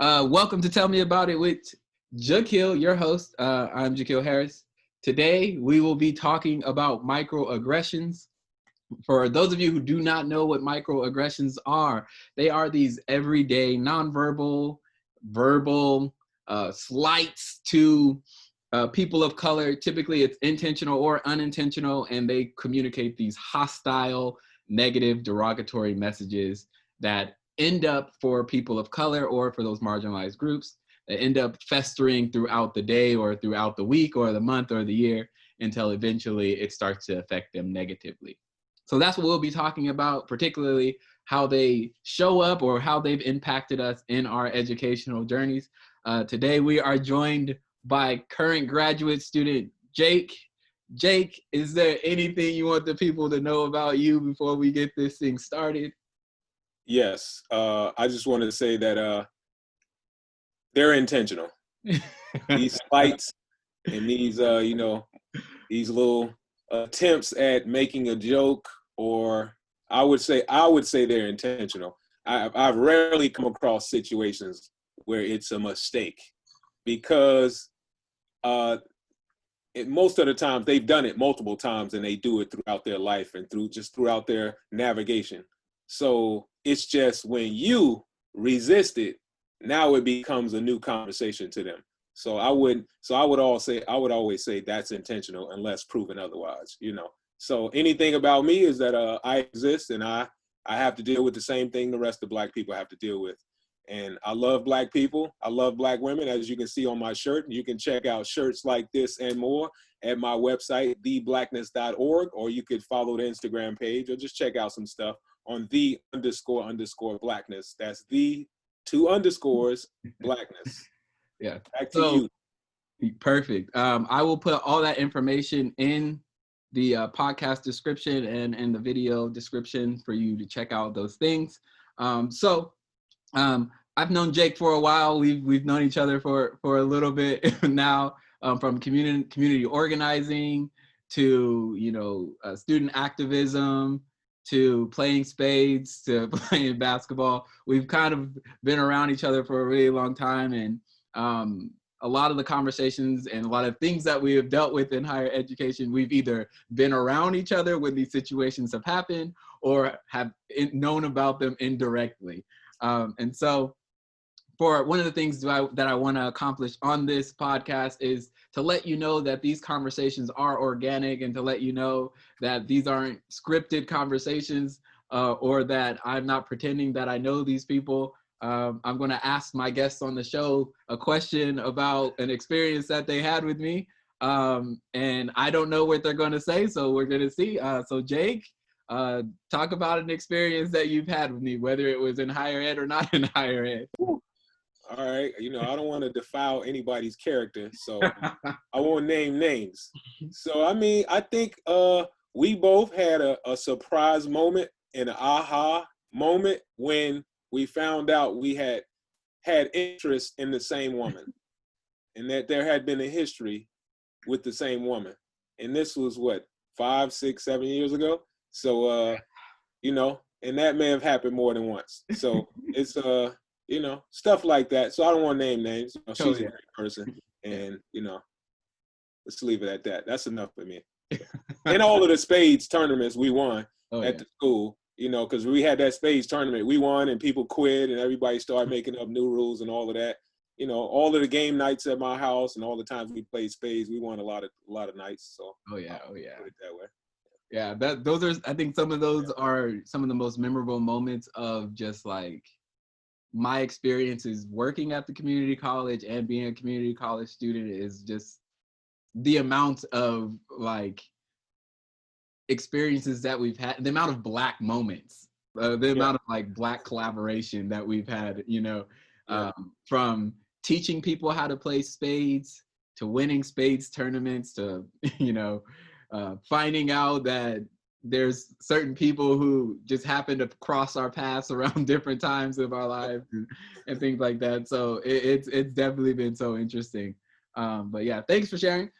Welcome to Tell Me About It with Jakeel, your host. I'm Jakeel Harris. Today, we will be talking about microaggressions. For those of you who do not know what microaggressions are, they are these everyday nonverbal, verbal slights to people of color. Typically, it's intentional or unintentional, and they communicate these hostile, negative, derogatory messages that end up for people of color or for those marginalized groups that end up festering throughout the day or throughout the week or the month or the year until eventually it starts to affect them negatively. So that's what we'll be talking about, particularly how they show up or how they've impacted us in our educational journeys. Today, we are joined by current graduate student Jake. Jake, is there anything you want the people to know about you before we get this thing started? Yes, I just wanted to say that they're intentional. These fights and these little attempts at making a joke, or I would say they're intentional. I've rarely come across situations where it's a mistake, because most of the time they've done it multiple times and they do it throughout their life and throughout their navigation. So it's just when you resist it, now it becomes a new conversation to them. So I would always say that's intentional unless proven otherwise, So anything about me is that I exist, and I have to deal with the same thing the rest of Black people have to deal with. And I love Black people. I love Black women, as you can see on my shirt. You can check out shirts like this and more at my website, theblackness.org, or you could follow the Instagram page, or just check out some stuff on the__blackness. That's the 2 underscores blackness. Yeah. Back to you. Perfect. I will put all that information in the podcast description and in the video description for you to check out those things. I've known Jake for a while. We've known each other for a little bit now, from community organizing to student activism to playing spades to playing basketball. We've kind of been around each other for a really long time, and a lot of the conversations and a lot of things that we have dealt with in higher education, we've either been around each other when these situations have happened or have known about them indirectly. And so for one of the things that I want to accomplish on this podcast is to let you know that these conversations are organic, and to let you know that these aren't scripted conversations, or that I'm not pretending that I know these people. I'm going to ask my guests on the show a question about an experience that they had with me. And I don't know what they're going to say, so we're going to see. So Jake, talk about an experience that you've had with me, whether it was in higher ed or not in higher ed. All right. I don't want to defile anybody's character, so I won't name names. So, I think we both had a surprise moment, an aha moment, when we found out we had interest in the same woman, and that there had been a history with the same woman. And this was 5, 6, 7 years ago. So, and that may have happened more than once. So it's, stuff like that. So I don't want to name names. She's a great person, and, let's leave it at that. That's enough for me. And all of the spades tournaments we won at the school, because we had that spades tournament. We won, and people quit, and everybody started making up new rules and all of that. All of the game nights at my house and all the times we played spades, we won a lot of nights. So put it that way. Yeah, I think some of those are some of the most memorable moments of just like my experiences working at the community college and being a community college student, is just the amount of like experiences that we've had, the amount of Black moments, the amount of like Black collaboration that we've had, from teaching people how to play spades to winning spades tournaments to, finding out that there's certain people who just happen to cross our paths around different times of our lives and things like that. So it's definitely been so interesting. But yeah, thanks for sharing.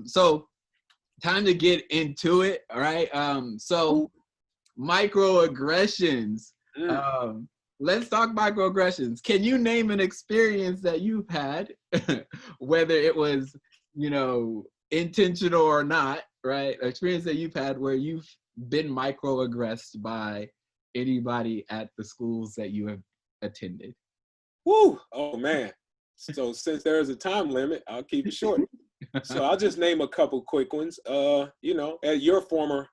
So time to get into it. All right. So microaggressions. let's talk microaggressions. Can you name an experience that you've had, whether it was, intentional or not, right? Experience that you've had where you've been microaggressed by anybody at the schools that you have attended? Woo! Oh man. So since there is a time limit, I'll keep it short. So I'll just name a couple quick ones. At your former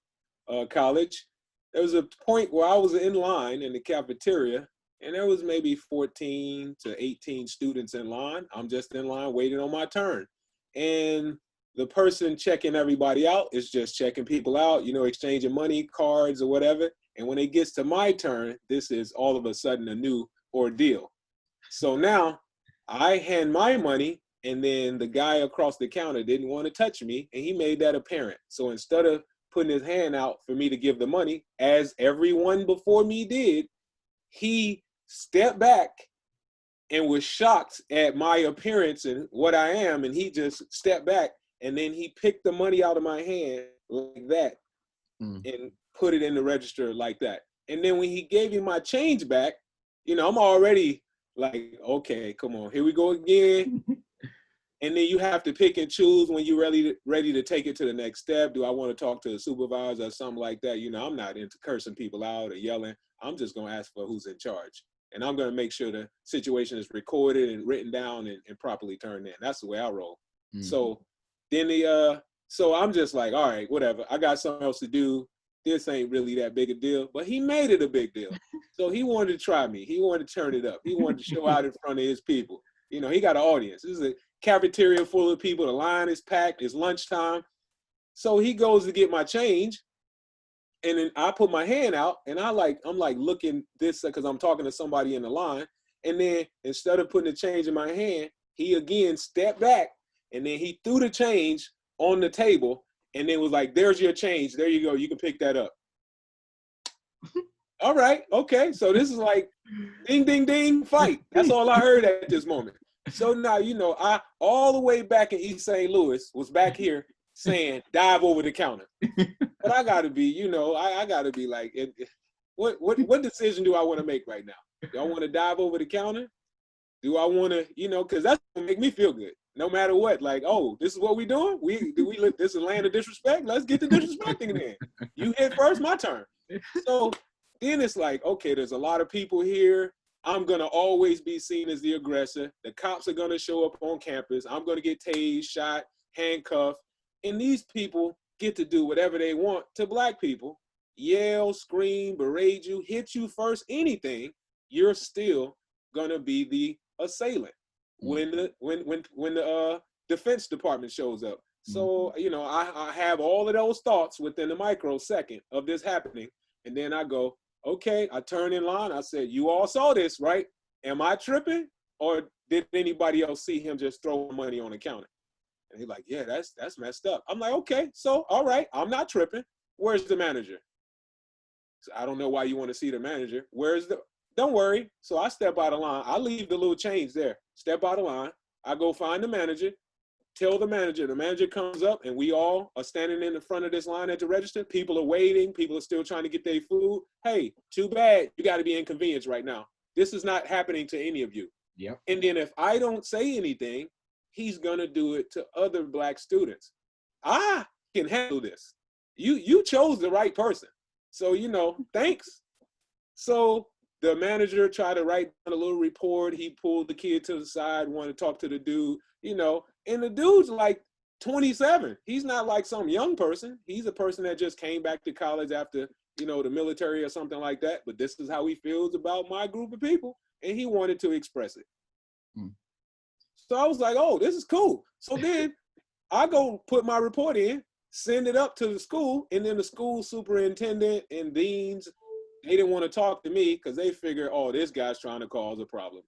college, there was a point where I was in line in the cafeteria, and there was maybe 14 to 18 students in line. I'm just in line waiting on my turn. And the person checking everybody out is just checking people out, exchanging money, cards, or whatever. And when it gets to my turn, this is all of a sudden a new ordeal. So now I hand my money, and then the guy across the counter didn't want to touch me, and he made that apparent. So instead of putting his hand out for me to give the money, as everyone before me did, he stepped back and was shocked at my appearance and what I am, and he just stepped back, and then he picked the money out of my hand like that and put it in the register like that. And then when he gave me my change back, I'm already like, okay, come on, here we go again. And then you have to pick and choose when you're ready to take it to the next step. Do I want to talk to a supervisor or something like that? I'm not into cursing people out or yelling. I'm just going to ask for who's in charge. And I'm going to make sure the situation is recorded and written down and properly turned in. That's the way I roll. So then so I'm just like, all right, whatever. I got something else to do. This ain't really that big a deal. But he made it a big deal. So he wanted to try me. He wanted to turn it up. He wanted to show out in front of his people. He got an audience. This is a cafeteria full of people. The line is packed. It's lunchtime. So he goes to get my change. And then I put my hand out, and I'm like looking this because I'm talking to somebody in the line. And then instead of putting the change in my hand, he again stepped back, and then he threw the change on the table, and then was like, "There's your change. There you go. You can pick that up." All right, okay. So this is like, ding, ding, ding, fight. That's all I heard at this moment. So now, I all the way back in East St. Louis was back here saying, dive over the counter. But I gotta be, I gotta be like, what decision do I want to make right now? Do I want to dive over the counter? Do I want to, because that's gonna make me feel good. No matter what, like, oh, this is what we doing? This is land of disrespect? Let's get the disrespecting in. You hit first, my turn. So then it's like, okay, there's a lot of people here. I'm going to always be seen as the aggressor. The cops are going to show up on campus. I'm going to get tased, shot, handcuffed. And these people get to do whatever they want to Black people. Yell, scream, berate you, hit you first, anything. You're still going to be the assailant when the Defense Department shows up. So, I have all of those thoughts within a microsecond of this happening. And then I go, okay, I turn in line. I said, you all saw this, right? Am I tripping? Or did anybody else see him just throw money on the counter? And he's like, yeah, that's messed up. I'm like, okay, so, all right, I'm not tripping. Where's the manager? So I don't know why you want to see the manager. Don't worry. So I step out of line. I leave the little change there. Step out of line. I go find the manager. Tell the manager comes up, and we all are standing in the front of this line at the register. People are waiting. People are still trying to get their food. Hey, too bad. You got to be inconvenienced right now. This is not happening to any of you. Yep. And then if I don't say anything, he's going to do it to other Black students. I can handle this. You chose the right person. So, thanks. So the manager tried to write down a little report. He pulled the kid to the side, wanted to talk to the dude, and the dude's like 27. He's not like some young person. He's a person that just came back to college after, the military or something like that. But this is how he feels about my group of people. And he wanted to express it. So I was like, oh, this is cool. So then I go put my report in, send it up to the school. And then the school superintendent and deans, they didn't want to talk to me because they figured, oh, this guy's trying to cause a problem,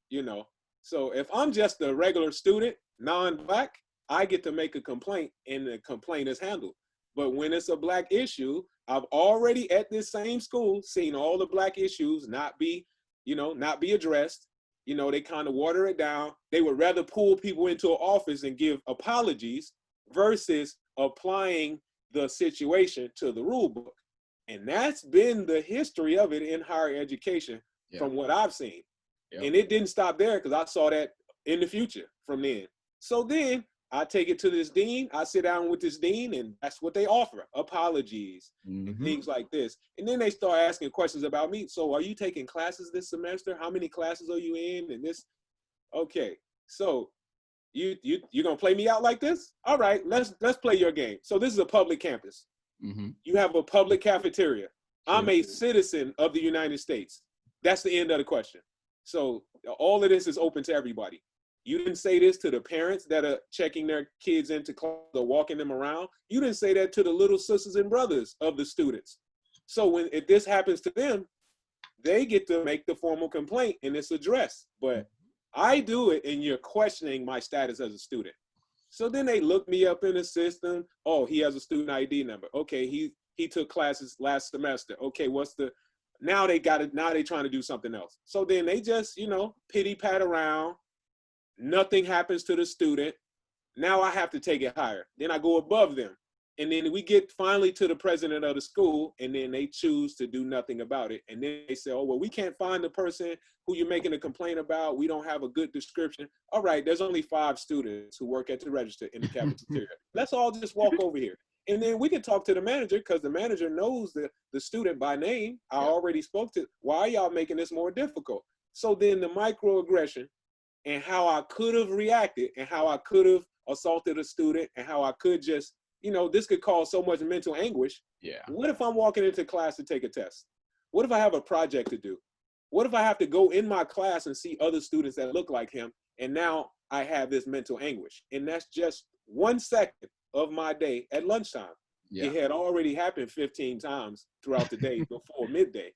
So if I'm just a regular student, non-Black, I get to make a complaint and the complaint is handled. But when it's a Black issue, I've already at this same school seen all the Black issues not be addressed. They kind of water it down. They would rather pull people into an office and give apologies versus applying the situation to the rule book. And that's been the history of it in higher education from what I've seen. Yep. And it didn't stop there because I saw that in the future from then. So then I take it to this dean. I sit down with this dean, and that's what they offer: apologies and things like this. And then they start asking questions about me. So, are you taking classes this semester? How many classes are you in? And this, okay. So you're gonna play me out like this? All right, let's play your game. So this is a public campus. You have a public cafeteria. I'm a citizen of the United States. That's the end of the question. So all of this is open to everybody. You didn't say this to the parents that are checking their kids into class or walking them around. You didn't say that to the little sisters and brothers of the students. So if this happens to them, they get to make the formal complaint and it's addressed. But I do it and you're questioning my status as a student. So then they look me up in the system. Oh, he has a student ID number. Okay, he took classes last semester. Okay, now they got it. Now they trying to do something else. So then they just, pity pat around. Nothing happens to the student. Now I have to take it higher. Then I go above them. And then we get finally to the president of the school, and then they choose to do nothing about it. And then they say, oh, well, we can't find the person who you're making a complaint about. We don't have a good description. All right, there's only 5 students who work at the register in the cafeteria. Let's all just walk over here. And then we can talk to the manager because the manager knows the student by name. I already spoke to, why are y'all making this more difficult? So then the microaggression and how I could have reacted and how I could have assaulted a student and how I could just, this could cause so much mental anguish. Yeah. What if I'm walking into class to take a test? What if I have a project to do? What if I have to go in my class and see other students that look like him? And now I have this mental anguish. And that's just 1 second of my day at lunchtime. Yeah. It had already happened 15 times throughout the day before midday.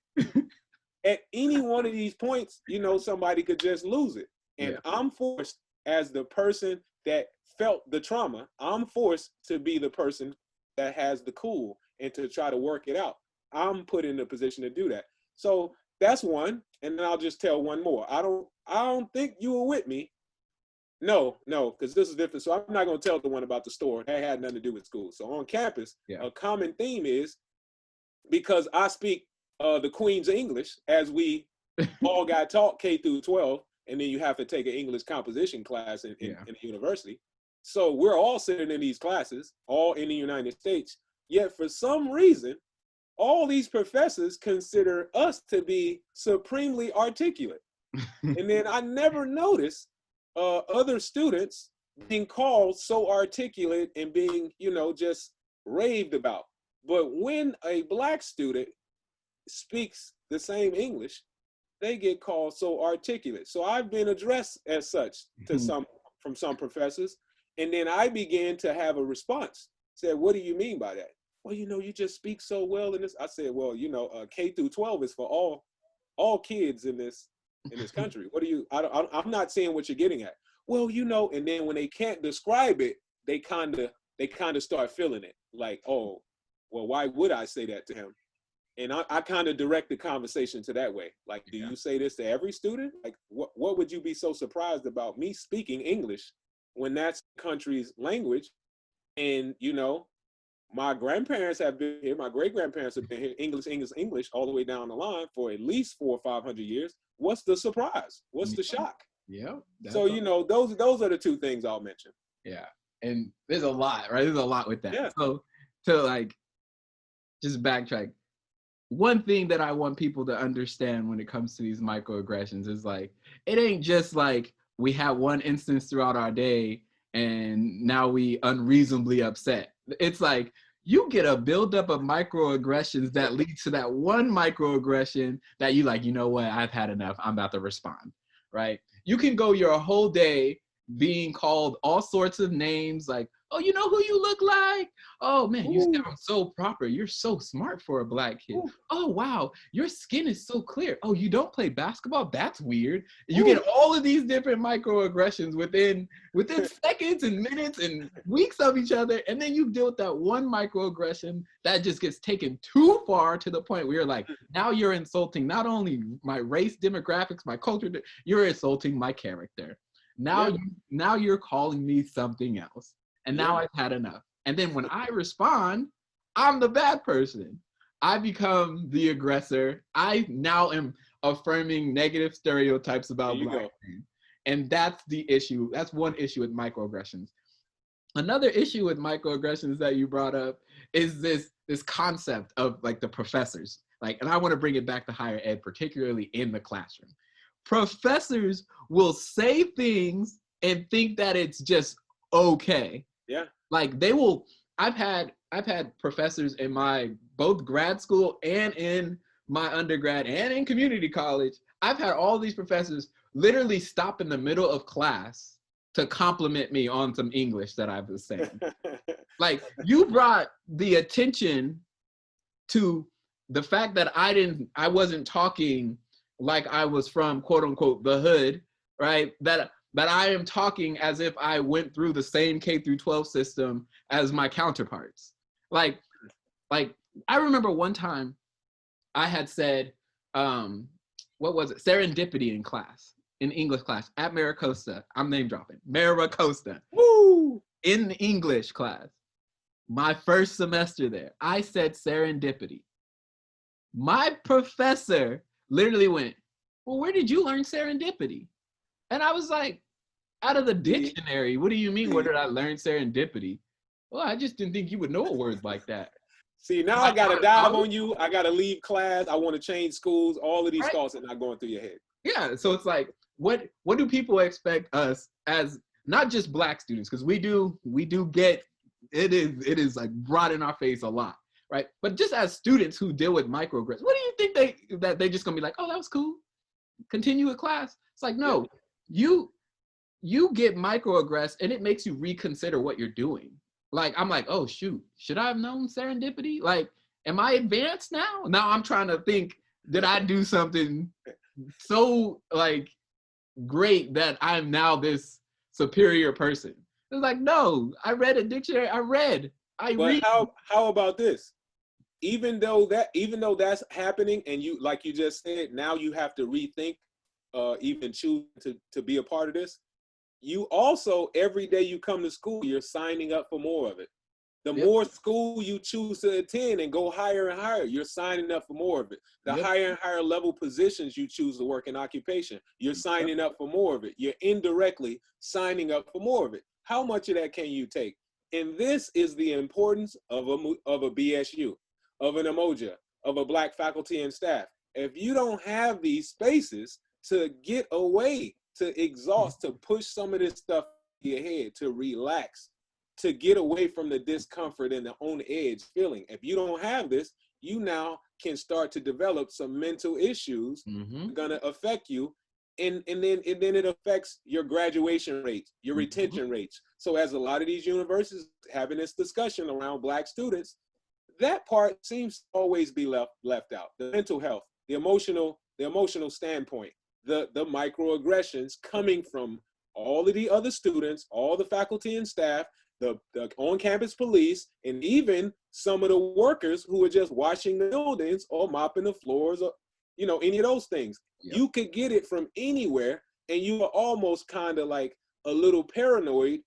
At any one of these points, somebody could just lose it. And I'm forced, as the person that felt the trauma, I'm forced to be the person that has the cool and to try to work it out. I'm put in a position to do that. So that's one. And then I'll just tell one more. I don't think you were with me. No, because this is different. So I'm not going to tell the one about the store. That had nothing to do with school. So on campus, a common theme is, because I speak the Queen's English, as we all got taught K through 12, and then you have to take an English composition class in the university. So we're all sitting in these classes, all in the United States. Yet for some reason, all these professors consider us to be supremely articulate. And then I never noticed other students being called so articulate and being, just raved about. But when a Black student speaks the same English, they get called so articulate. So I've been addressed as such to from some professors. And then I began to have a response. Said, what do you mean by that? Well, you just speak so well in this. I said, well, K through 12 is for all kids in this country. What do you, I'm not saying what you're getting at. Well, and then when they can't describe it, they kind of start feeling it. Like, oh, well, why would I say that to him? And I kind of direct the conversation to that way. Like, do you say this to every student? Like, what would you be so surprised about me speaking English when that's the country's language? And, my grandparents have been here, my great-grandparents have been here, English, all the way down the line for at least 400 or 500 years. What's the surprise? What's the shock? Yeah. So, those are the 2 things I'll mention. Yeah. And there's a lot, right? There's a lot with that. Yeah. So to like, just backtrack. One thing that I want people to understand when it comes to these microaggressions is like, it ain't just like we have one instance throughout our day and now we unreasonably upset. It's like you get a buildup of microaggressions that leads to that one microaggression that you like, what, I've had enough. I'm about to respond, right? You can go your whole day being called all sorts of names like, oh, you know who you look like? Oh man, you sound so proper. You're so smart for a Black kid. Oh wow, your skin is so clear. Oh, you don't play basketball? That's weird. You get all of these different microaggressions within seconds and minutes and weeks of each other, and then you deal with that one microaggression that just gets taken too far to the point where you're like, now you're insulting not only my race, demographics, my culture, you're insulting my character. Now you're calling me something else. And now I've had enough. And then when I respond, I'm the bad person. I become the aggressor. I now am affirming negative stereotypes There about you Black go. men. And that's the issue. That's one issue with microaggressions. Another issue with microaggressions that you brought up is this concept of like the professors. Like, and I want to bring it back to higher ed, particularly in the classroom. Professors will say things and think that it's just okay. Yeah. Like they will. I've had professors in my both grad school and in my undergrad and in community college. I've had all these professors literally stop in the middle of class to compliment me on some English that I was saying. Like, you brought the attention to the fact that I wasn't talking like I was from quote unquote the hood, right? That I am talking as if I went through the same K through 12 system as my counterparts. Like I remember one time I had said, what was it? Serendipity in class, in English class at Maricosta. I'm name dropping. Maricosta. Woo! In English class, my first semester there, I said serendipity. My professor literally went, well, where did you learn serendipity? And I was like, out of the dictionary. What do you mean, where did I learn serendipity? Well, I just didn't think you would know a word like that. See, now I got to dive on you. I got to leave class. I want to change schools. All of these thoughts are not going through your head. Yeah, so it's like, what do people expect us as, not just Black students, because we do get, it is like brought in our face a lot, right? But just as students who deal with microaggressions, what do you think they just gonna be like, oh, that was cool, continue with class? It's like, no, you get microaggressed and it makes you reconsider what you're doing. Like, I'm like, oh shoot, should I have known serendipity? Like, am I advanced now? Now I'm trying to think, did I do something so like great that I'm now this superior person? It's like, no, I read a dictionary. But how about this? Even though that's happening, and you, like you just said, now you have to rethink, even choose to be a part of this. You also, every day you come to school, you're signing up for more of it. The more school you choose to attend and go higher and higher, you're signing up for more of it. The higher and higher level positions you choose to work in occupation, you're signing up for more of it. You're indirectly signing up for more of it. How much of that can you take? And this is the importance of a BSU, of an Umoja, of a Black faculty and staff. If you don't have these spaces to get away, to exhaust, to push some of this stuff in your head, to relax, to get away from the discomfort and the on edge feeling. If you don't have this, you now can start to develop some mental issues that are gonna affect you. And then it affects your graduation rates, your retention rates. So as a lot of these universities having this discussion around Black students, that part seems to always be left out. The mental health, the emotional standpoint, the microaggressions coming from all of the other students, all the faculty and staff, the on-campus police, and even some of the workers who are just washing the buildings or mopping the floors, or any of those things. You could get it from anywhere, and you are almost kind of like a little paranoid,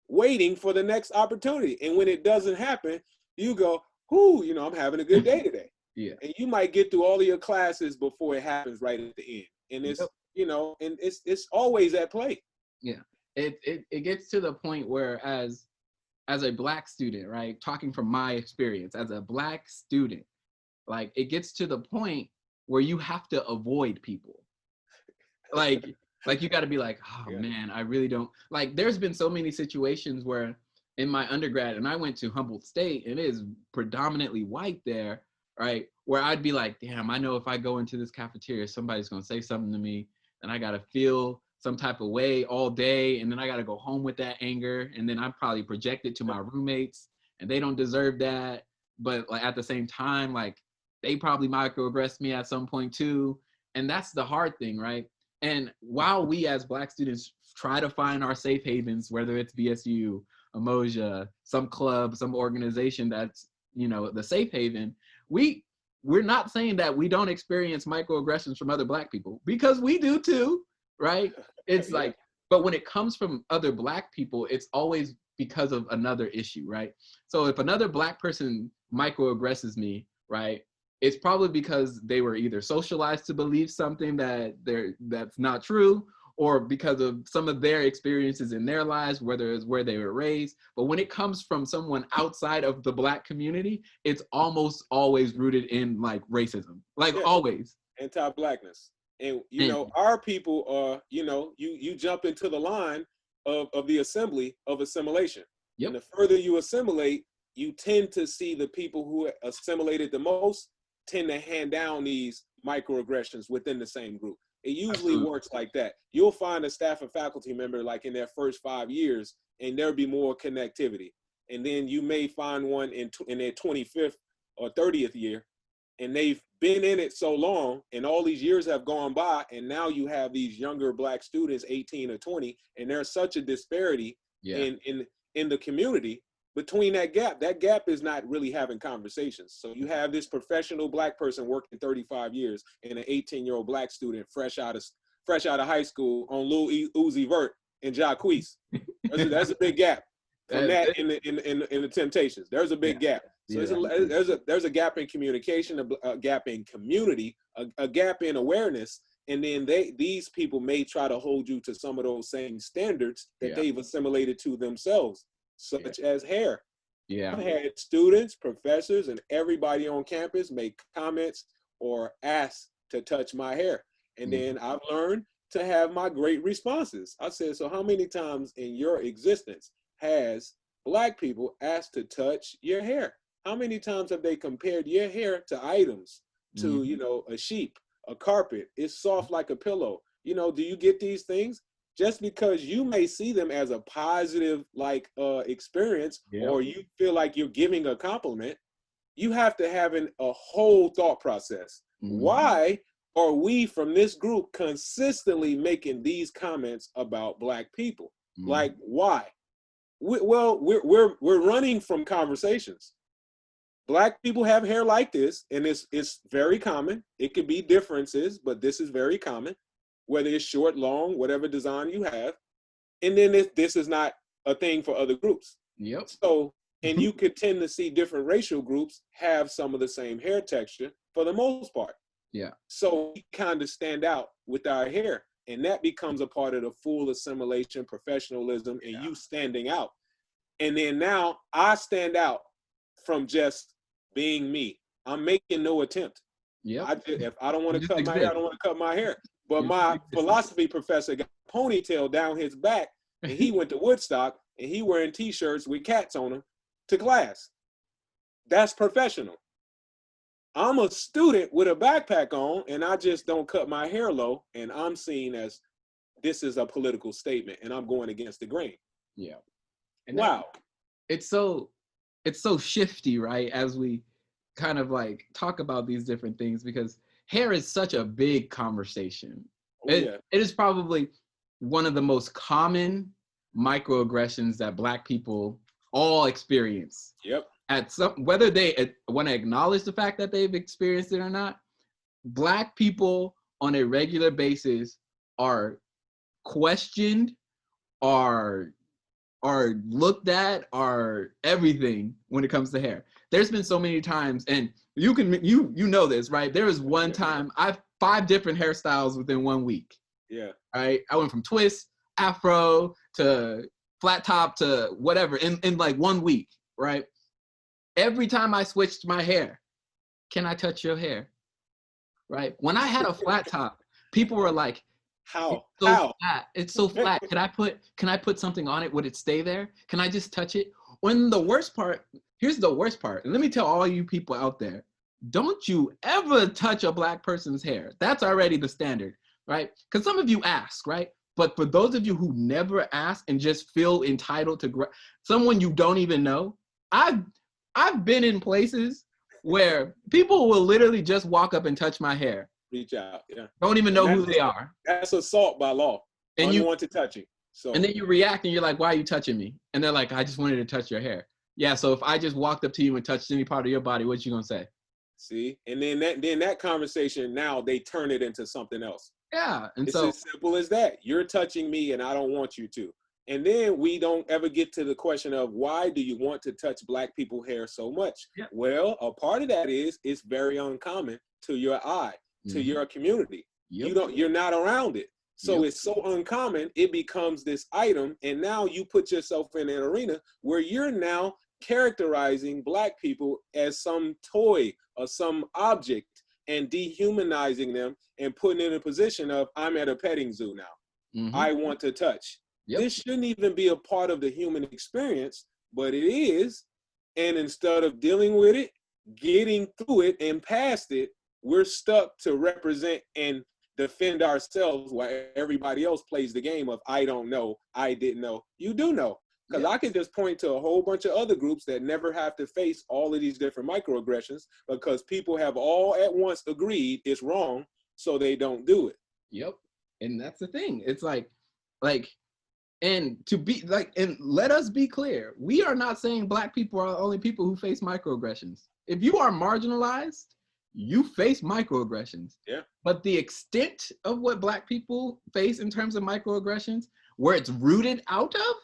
waiting for the next opportunity. And when it doesn't happen, you go, "Whoo, I'm having a good day today." And you might get through all of your classes before it happens right at the end. And it's and it's always at play. Yeah, it gets to the point where as a Black student, right, talking from my experience as a Black student, like it gets to the point where you have to avoid people. Like you got to be like, oh man, I really don't, like, there's been so many situations where in my undergrad, and I went to Humboldt State, and it is predominantly white there, right, where I'd be like, damn, I know if I go into this cafeteria, somebody's going to say something to me, and I got to feel some type of way all day, and then I got to go home with that anger, and then I probably project it to my roommates, and they don't deserve that, but like at the same time, like they probably microaggressed me at some point too. And that's the hard thing, right? And while we as Black students try to find our safe havens, whether it's BSU, Umoja, some club, some organization that's the safe haven, we're not saying that we don't experience microaggressions from other Black people, because we do too, right? It's like, but when it comes from other Black people, it's always because of another issue, right? So if another Black person microaggresses me, right, it's probably because they were either socialized to believe something that's not true, or because of some of their experiences in their lives, whether it's where they were raised. But when it comes from someone outside of the Black community, it's almost always rooted in like racism, like Yeah, always. anti-blackness. And you And know, our people are, you know, you jump into the line of the assembly of assimilation. And yep, the further you assimilate, you tend to see the people who assimilated the most tend to hand down these microaggressions within the same group. It usually absolutely. works like that. You'll find a staff and faculty member like in their first 5 years, and there'll be more connectivity. And then you may find one in their 25th or 30th year, and they've been in it so long, and all these years have gone by, and now you have these younger Black students, 18 or 20, and there's such a disparity Yeah. in the community between that gap. That gap is not really having conversations. So you have this professional Black person working 35 years and an 18-year-old Black student fresh out of high school on Lil Uzi Vert and Jakeel. That's a big gap from that in the Temptations. There's a big gap. So there's a gap in communication, a gap in community, a gap in awareness, and then these people may try to hold you to some of those same standards that they've assimilated to themselves, such as hair. Yeah. I've had students, professors, and everybody on campus make comments or ask to touch my hair, and then I've learned to have my great responses. I said, so how many times in your existence has Black people asked to touch your hair? How many times have they compared your hair to items, to, you know, a sheep, a carpet? It's soft like a pillow. You know, do you get these things? Just because you may see them as a positive like experience, or you feel like you're giving a compliment, you have to have a whole thought process. Why are we from this group consistently making these comments about Black people? Like, why? We're running from conversations. Black people have hair like this, and it's very common. It could be differences, but this is very common, whether it's short, long, whatever design you have. And then this is not a thing for other groups. Yep. So, and you could tend to see different racial groups have some of the same hair texture for the most part. Yeah. So we kind of stand out with our hair, and that becomes a part of the full assimilation, professionalism, and you standing out. And then now I stand out from just being me. I'm making no attempt. If I don't want to cut my hair, I don't want to cut my hair. But my philosophy professor got a ponytail down his back, and he went to Woodstock, and he wearing t-shirts with cats on them to class. That's professional. I'm a student with a backpack on, and I just don't cut my hair low, and I'm seen as this is a political statement, and I'm going against the grain. Yeah. And wow. It's so shifty, right? As we kind of like talk about these different things, because hair is such a big conversation. It is probably one of the most common microaggressions that Black people all experience. Yep. At some, whether they want to acknowledge the fact that they've experienced it or not, Black people on a regular basis are questioned, are looked at, are everything when it comes to hair. There's been so many times, and you know this, right? There was one time I've 5 different hairstyles within 1 week. Yeah. Right. I went from twist, afro to flat top to whatever in like 1 week. Right. Every time I switched my hair, can I touch your hair? Right. When I had a flat top, people were like, How? Flat. It's so flat. Can I put something on it? Would it stay there? Can I just touch it? When the worst part, here's the worst part. And let me tell all you people out there, don't you ever touch a Black person's hair. That's already the standard, right? Because some of you ask, right? But for those of you who never ask and just feel entitled to someone you don't even know, I've been in places where people will literally just walk up and touch my hair. Reach out, yeah. Don't even know who they are. That's assault by law. And you want to touch it. So. And then you react and you're like, why are you touching me? And they're like, I just wanted to touch your hair. Yeah, so if I just walked up to you and touched any part of your body, what you gonna say? See, and then that conversation, now they turn it into something else. Yeah, and it's as simple as that. You're touching me and I don't want you to. And then we don't ever get to the question of why do you want to touch Black people's hair so much? Yep. Well, a part of that is it's very uncommon to your eye, to your community. Yep. You're not around it. So Yep. it's so uncommon, it becomes this item. And now you put yourself in an arena where you're now characterizing Black people as some toy or some object and dehumanizing them and putting in a position of, I'm at a petting zoo now. I want to touch. Yep. This shouldn't even be a part of the human experience, but it is. And instead of dealing with it, getting through it and past it, we're stuck to represent and defend ourselves while everybody else plays the game of, I don't know, I didn't know. You do know. Because I could just point to a whole bunch of other groups that never have to face all of these different microaggressions because people have all at once agreed it's wrong, so they don't do it. Yep. And that's the thing. It's like, and to be like, and let us be clear, we are not saying Black people are the only people who face microaggressions. If you are marginalized, you face microaggressions. Yeah. But the extent of what Black people face in terms of microaggressions, where it's rooted out of,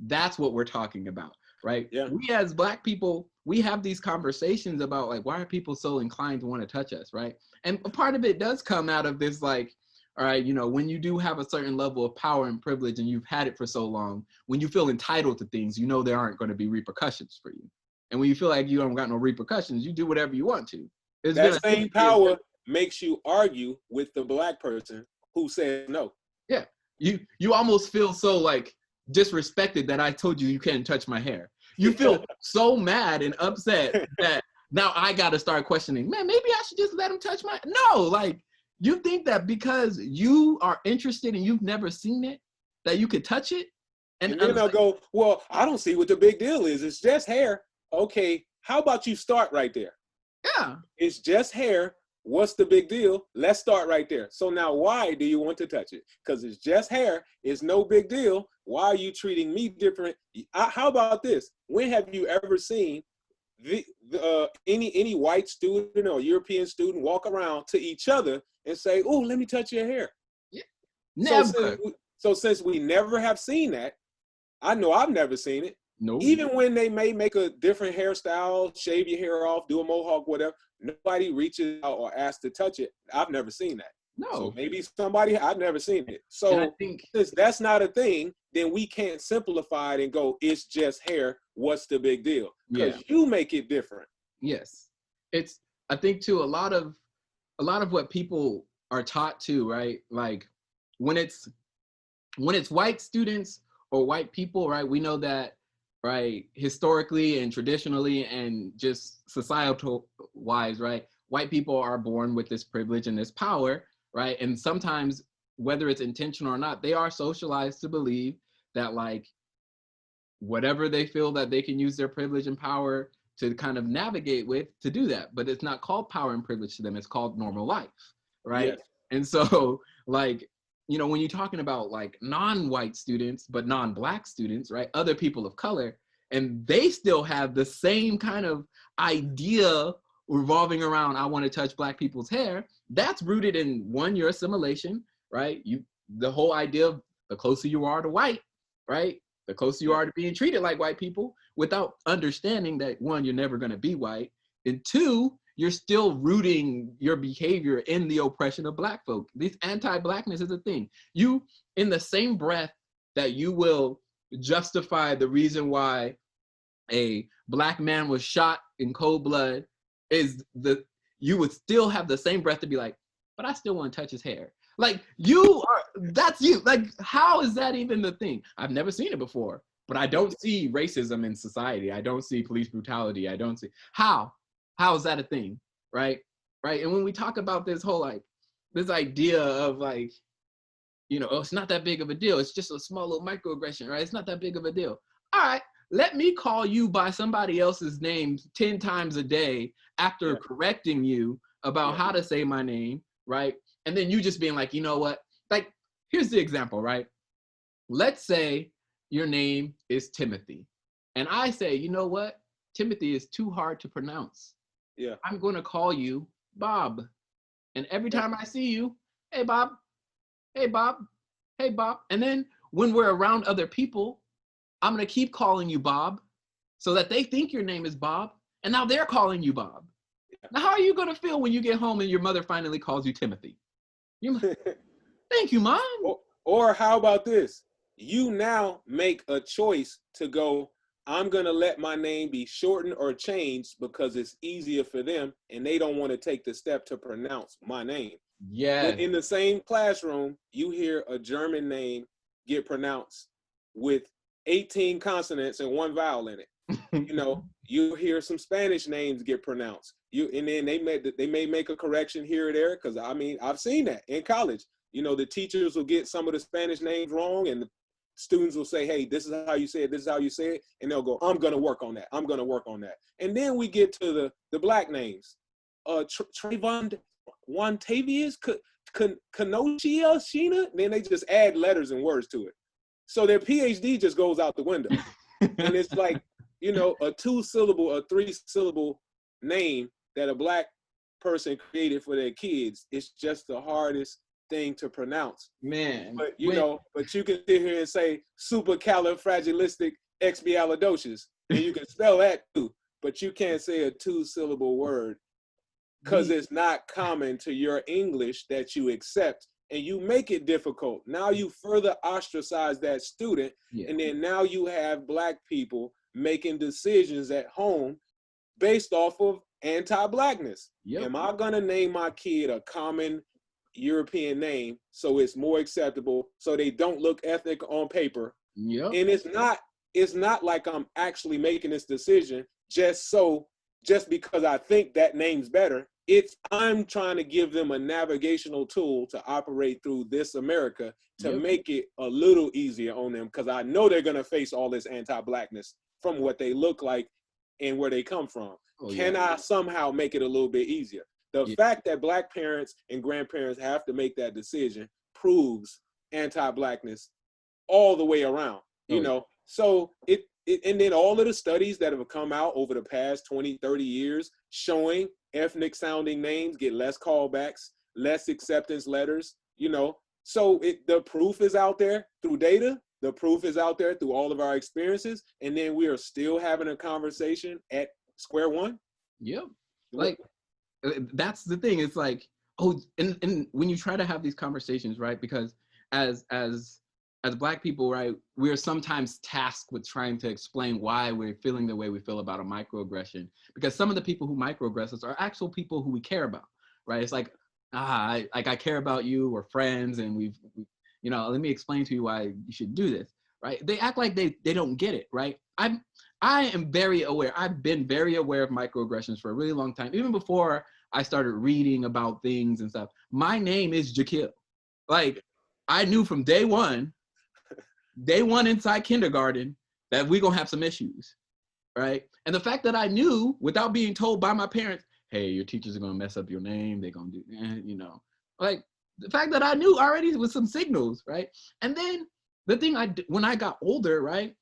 that's what we're talking about, right? Yeah. We as Black people, we have these conversations about like, why are people so inclined to want to touch us, right? And a part of it does come out of this like, all right, you know, when you do have a certain level of power and privilege and you've had it for so long, when you feel entitled to things, you know there aren't going to be repercussions for you. And when you feel like you don't got no repercussions, you do whatever you want to. That same power makes you argue with the Black person who said no. Yeah, you almost feel so like disrespected that I told you you can't touch my hair. You feel so mad and upset that now I got to start questioning, man, maybe I should just let him touch my, no, like, you think that because you are interested and you've never seen it, that you could touch it? And then they'll go, well, I don't see what the big deal is. It's just hair. Okay, how about you start right there? Yeah. It's just hair. What's the big deal? Let's start right there. So now why do you want to touch it? Because it's just hair. It's no big deal. Why are you treating me different? How about this? When have you ever seen any white student or European student walk around to each other and say, oh, let me touch your hair? Yeah. Never. So since we never have seen that, I know I've never seen it. No. Even when they may make a different hairstyle, shave your hair off, do a mohawk, whatever, nobody reaches out or asks to touch it. I've never seen that. No. So maybe somebody, I've never seen it. So since that's not a thing, then we can't simplify it and go, it's just hair. What's the big deal? Because you make it different. Yes. It's, I think too, a lot of what people are taught too, right? Like when it's white students or white people, right? We know that, right, historically and traditionally and just societal wise, right? White people are born with this privilege and this power, right? And sometimes, whether it's intentional or not, they are socialized to believe that like, whatever they feel that they can use their privilege and power to kind of navigate with, to do that. But it's not called power and privilege to them, it's called normal life, right? Yes. And so like, you know, when you're talking about like non-white students, but non-Black students, right? Other people of color, and they still have the same kind of idea revolving around, I want to touch Black people's hair. That's rooted in one, your assimilation, right? The whole idea of the closer you are to white, right? The closer you are to being treated like white people, without understanding that one, you're never going to be white, and two, you're still rooting your behavior in the oppression of Black folk. This anti-Blackness is a thing. You, in the same breath that you will justify the reason why a Black man was shot in cold blood, you would still have the same breath to be like, but I still want to touch his hair. Like that's you. Like, how is that even the thing? I've never seen it before, but I don't see racism in society. I don't see police brutality. I don't see, how is that a thing? Right. And when we talk about this whole, like, this idea of like, you know, oh, it's not that big of a deal. It's just a small little microaggression, right? It's not that big of a deal. All right, let me call you by somebody else's name 10 times a day after correcting you about how to say my name, right? And then you just being like, you know what? Like, here's the example, right? Let's say your name is Timothy. And I say, you know what? Timothy is too hard to pronounce. Yeah. I'm going to call you Bob. And every time I see you, hey, Bob. Hey, Bob. Hey, Bob. And then when we're around other people, I'm going to keep calling you Bob so that they think your name is Bob. And now they're calling you Bob. Now, how are you going to feel when you get home and your mother finally calls you Timothy? You're like, thank you, Mom. Or how about this? You now make a choice to go, I'm going to let my name be shortened or changed because it's easier for them and they don't want to take the step to pronounce my name. Yeah. But in the same classroom, you hear a German name get pronounced with 18 consonants and 1 vowel in it. You know, you hear some Spanish names get pronounced. And then they may make a correction here or there, because I mean, I've seen that in college. You know, the teachers will get some of the Spanish names wrong, and the students will say, hey, this is how you say it, this is how you say it, and they'll go, I'm gonna work on that, I'm gonna work on that. And then we get to the black names. Trayvon Tavius, Kanoshia, Sheena, then they just add letters and words to it. So their PhD just goes out the window. And it's like, you know, a 2-syllable, a 3-syllable name that a black person created for their kids. It's just the hardest thing to pronounce. Man. But you know, but you can sit here and say supercalifragilisticexpialidocious, and you can spell that too, but you can't say a 2-syllable word because it's not common to your English that you accept, and you make it difficult. Now you further ostracize that student, and then now you have black people making decisions at home based off of anti-blackness. Am I gonna name my kid a common European name so it's more acceptable, so they don't look ethnic on paper? And it's not like I'm actually making this decision just because I think that name's better. I'm trying to give them a navigational tool to operate through this America to make it a little easier on them, because I know they're gonna face all this anti-blackness from what they look like and where they come from. Can I somehow make it a little bit easier? The fact that black parents and grandparents have to make that decision proves anti-blackness all the way around, you know? So and then all of the studies that have come out over the past 20, 30 years showing ethnic sounding names get less callbacks, less acceptance letters, you know? So the proof is out there through data. The proof is out there through all of our experiences. And then we are still having a conversation at square one. Like, that's the thing. It's like, and when you try to have these conversations, right? Because as black people, right, we're sometimes tasked with trying to explain why we're feeling the way we feel about a microaggression, because some of the people who microaggress us are actual people who we care about, right? It's like, I care about you, we're friends, and we've you know, let me explain to you why you should do this, right? They act like they don't get it, right? I am very aware. I've been very aware of microaggressions for a really long time, even before I started reading about things and stuff. My name is Jakeel. Like, I knew from day one inside kindergarten, that we're gonna have some issues, right? And the fact that I knew without being told by my parents, hey, your teachers are gonna mess up your name, they're gonna do, you know, like, the fact that I knew already with some signals, right? And then the thing when I got older, right,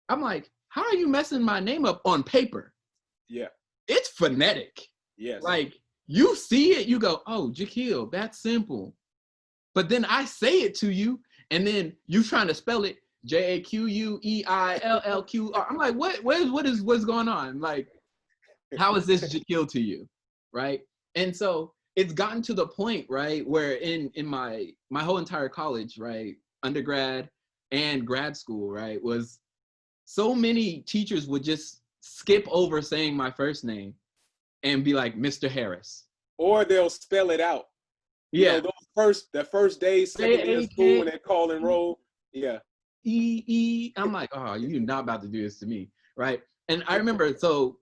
I'm like, how are you messing my name up on paper? It's phonetic. Like, you see it, you go, oh, Jakeel, that's simple. But then I say it to you, and then you trying to spell it Jaqueillr. I'm like, what's going on? Like, how is this Jakeel to you, right? And so it's gotten to the point, right, where in my whole entire college, right, undergrad and grad school, right, was so many teachers would just skip over saying my first name and be like, Mr. Harris. Or they'll spell it out. You know, the first days, second day of school, when they call and roll. I'm like, oh, you're not about to do this to me, right? And I remember, so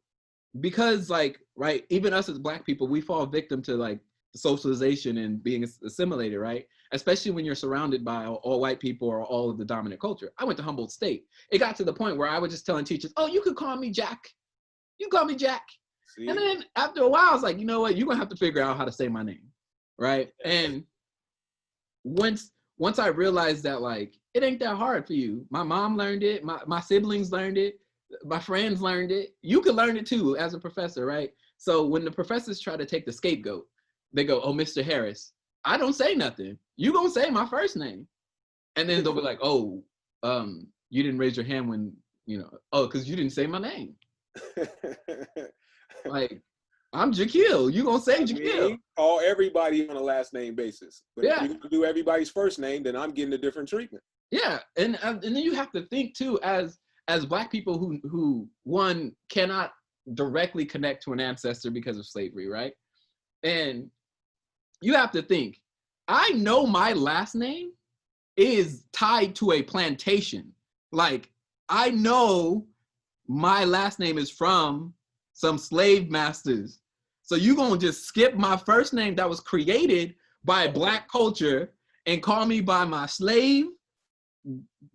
because, like, right, even us as black people, we fall victim to like socialization and being assimilated, right? Especially when you're surrounded by all white people or all of the dominant culture. I went to Humboldt State. It got to the point where I was just telling teachers, oh, you could call me Jack. You call me Jack. See? And then after a while, I was like, you know what? You're gonna have to figure out how to say my name, right? And once I realized that, like, it ain't that hard for you. My mom learned it. My siblings learned it. My friends learned it. You could learn it too as a professor, right? So when the professors try to take the scapegoat, they go, oh, Mr. Harris. I don't say nothing. You gonna say my first name. And then they'll be like, oh, You didn't raise your hand when, oh, because you didn't say my name. Like, I'm Jakeel. You gonna say Jakeel? Call everybody on a last name basis. But Yeah. if you do everybody's first name, then I'm getting a different treatment. Yeah, and then you have to think too, as Black people who one cannot directly connect to an ancestor because of slavery, right? And you have to think, I know my last name is tied to a plantation. Like, I know my last name is from some slave masters. So you gonna just skip my first name that was created by Black culture and call me by my slave,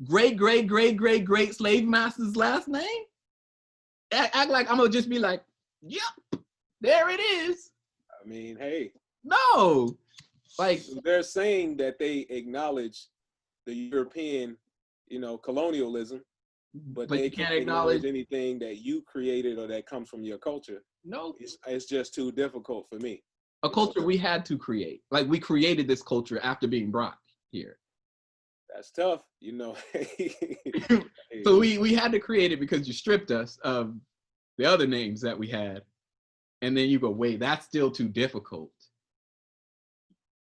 great slave master's last name? Act like I'm gonna just be like, yep, there it is. I mean, hey. No. Like, they're saying that they acknowledge the European, colonialism, but they can't acknowledge anything that you created or that comes from your culture. No, it's just too difficult for me. A culture we had to create. Like, we created this culture after being brought here. That's tough, So we had to create it because you stripped us of the other names that we had, and then you go, wait, that's still too difficult.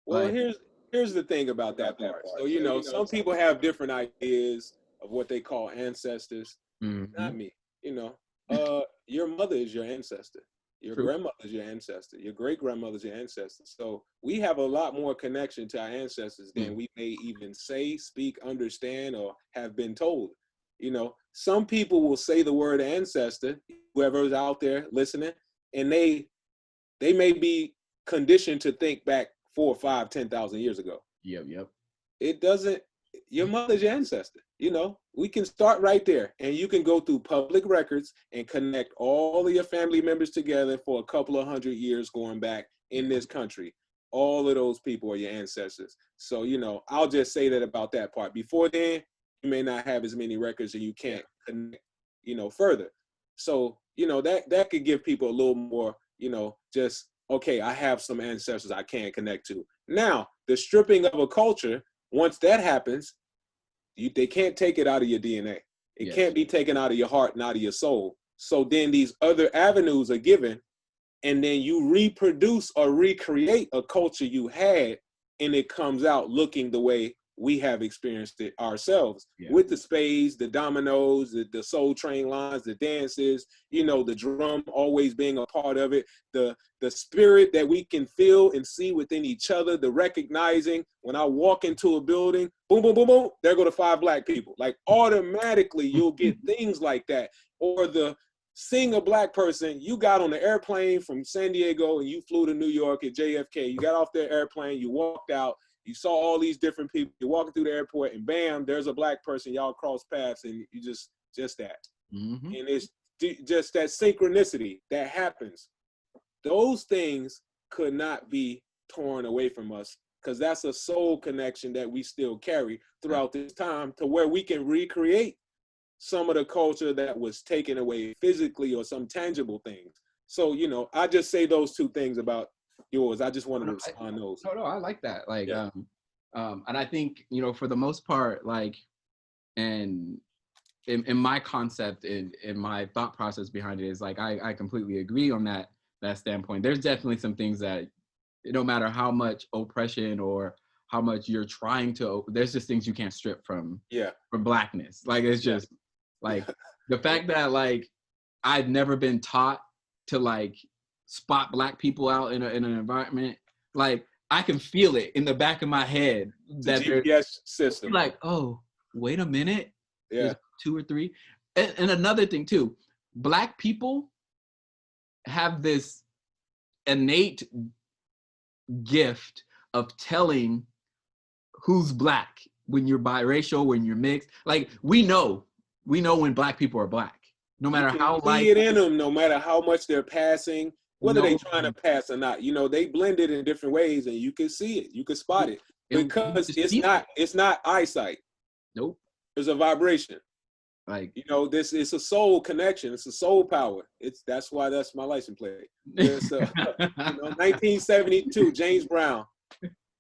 Well, here's the thing about that part. So, some people have different ideas of what they call ancestors. Mm-hmm. Not me. Your mother is your ancestor. Your grandmother is your ancestor. Your great grandmother's your ancestor. So we have a lot more connection to our ancestors than we may even say, speak, understand, or have been told. Some people will say the word ancestor, whoever's out there listening, and they may be conditioned to think back 4, 5, 10,000 years ago. Yep. It doesn't. Your mother's your ancestor. We can start right there, and you can go through public records and connect all of your family members together for a couple of 100 years going back in this country. All of those people are your ancestors. So, I'll just say that about that part. Before then, you may not have as many records and you can't connect, further. So, that could give people a little more, just, okay, I have some ancestors I can connect to. Now, the stripping of a culture, once that happens, they can't take it out of your DNA. It can't be taken out of your heart and out of your soul. So then these other avenues are given, and then you reproduce or recreate a culture you had, and it comes out looking the way we have experienced it ourselves, with the spades, the dominoes, the soul train lines, the dances, the drum always being a part of it, the spirit that we can feel and see within each other, the recognizing when I walk into a building, boom, boom, boom, boom, there go the 5 Black people. Like, automatically you'll get things like that. Or seeing a Black person, you got on the airplane from San Diego and you flew to New York at JFK, you got off the airplane, you walked out, you saw all these different people, you're walking through the airport, and bam, there's a Black person, y'all cross paths, and you just that. Mm-hmm. And it's just that synchronicity that happens. Those things could not be torn away from us, because that's a soul connection that we still carry throughout this time, to where we can recreate some of the culture that was taken away physically or some tangible things. So, I just say those 2 things about yours. I just wanted to respond to those. No, I like that. Like, and I think, for the most part, like, and in my concept, in my thought process behind it is like, I completely agree on that standpoint. There's definitely some things that, no matter how much oppression or how much you're trying to, there's just things you can't strip from Blackness. Like, it's just like the fact that, like, I've never been taught to, like, spot Black people out in an environment. Like, I can feel it in the back of my head that the GPS system. Like, oh, wait a minute. There's 2 or 3. And another thing too, Black people have this innate gift of telling who's Black when you're biracial, when you're mixed. Like, we know when Black people are Black, no matter how light. See it in them, no matter how much they're passing, whether they're trying to pass or not. They blend it in different ways, and you can see it, you can spot it, because it's not eyesight. Nope. There's a vibration. Like, this is a soul connection. It's a soul power. That's why that's my license plate. It's 1972, James Brown.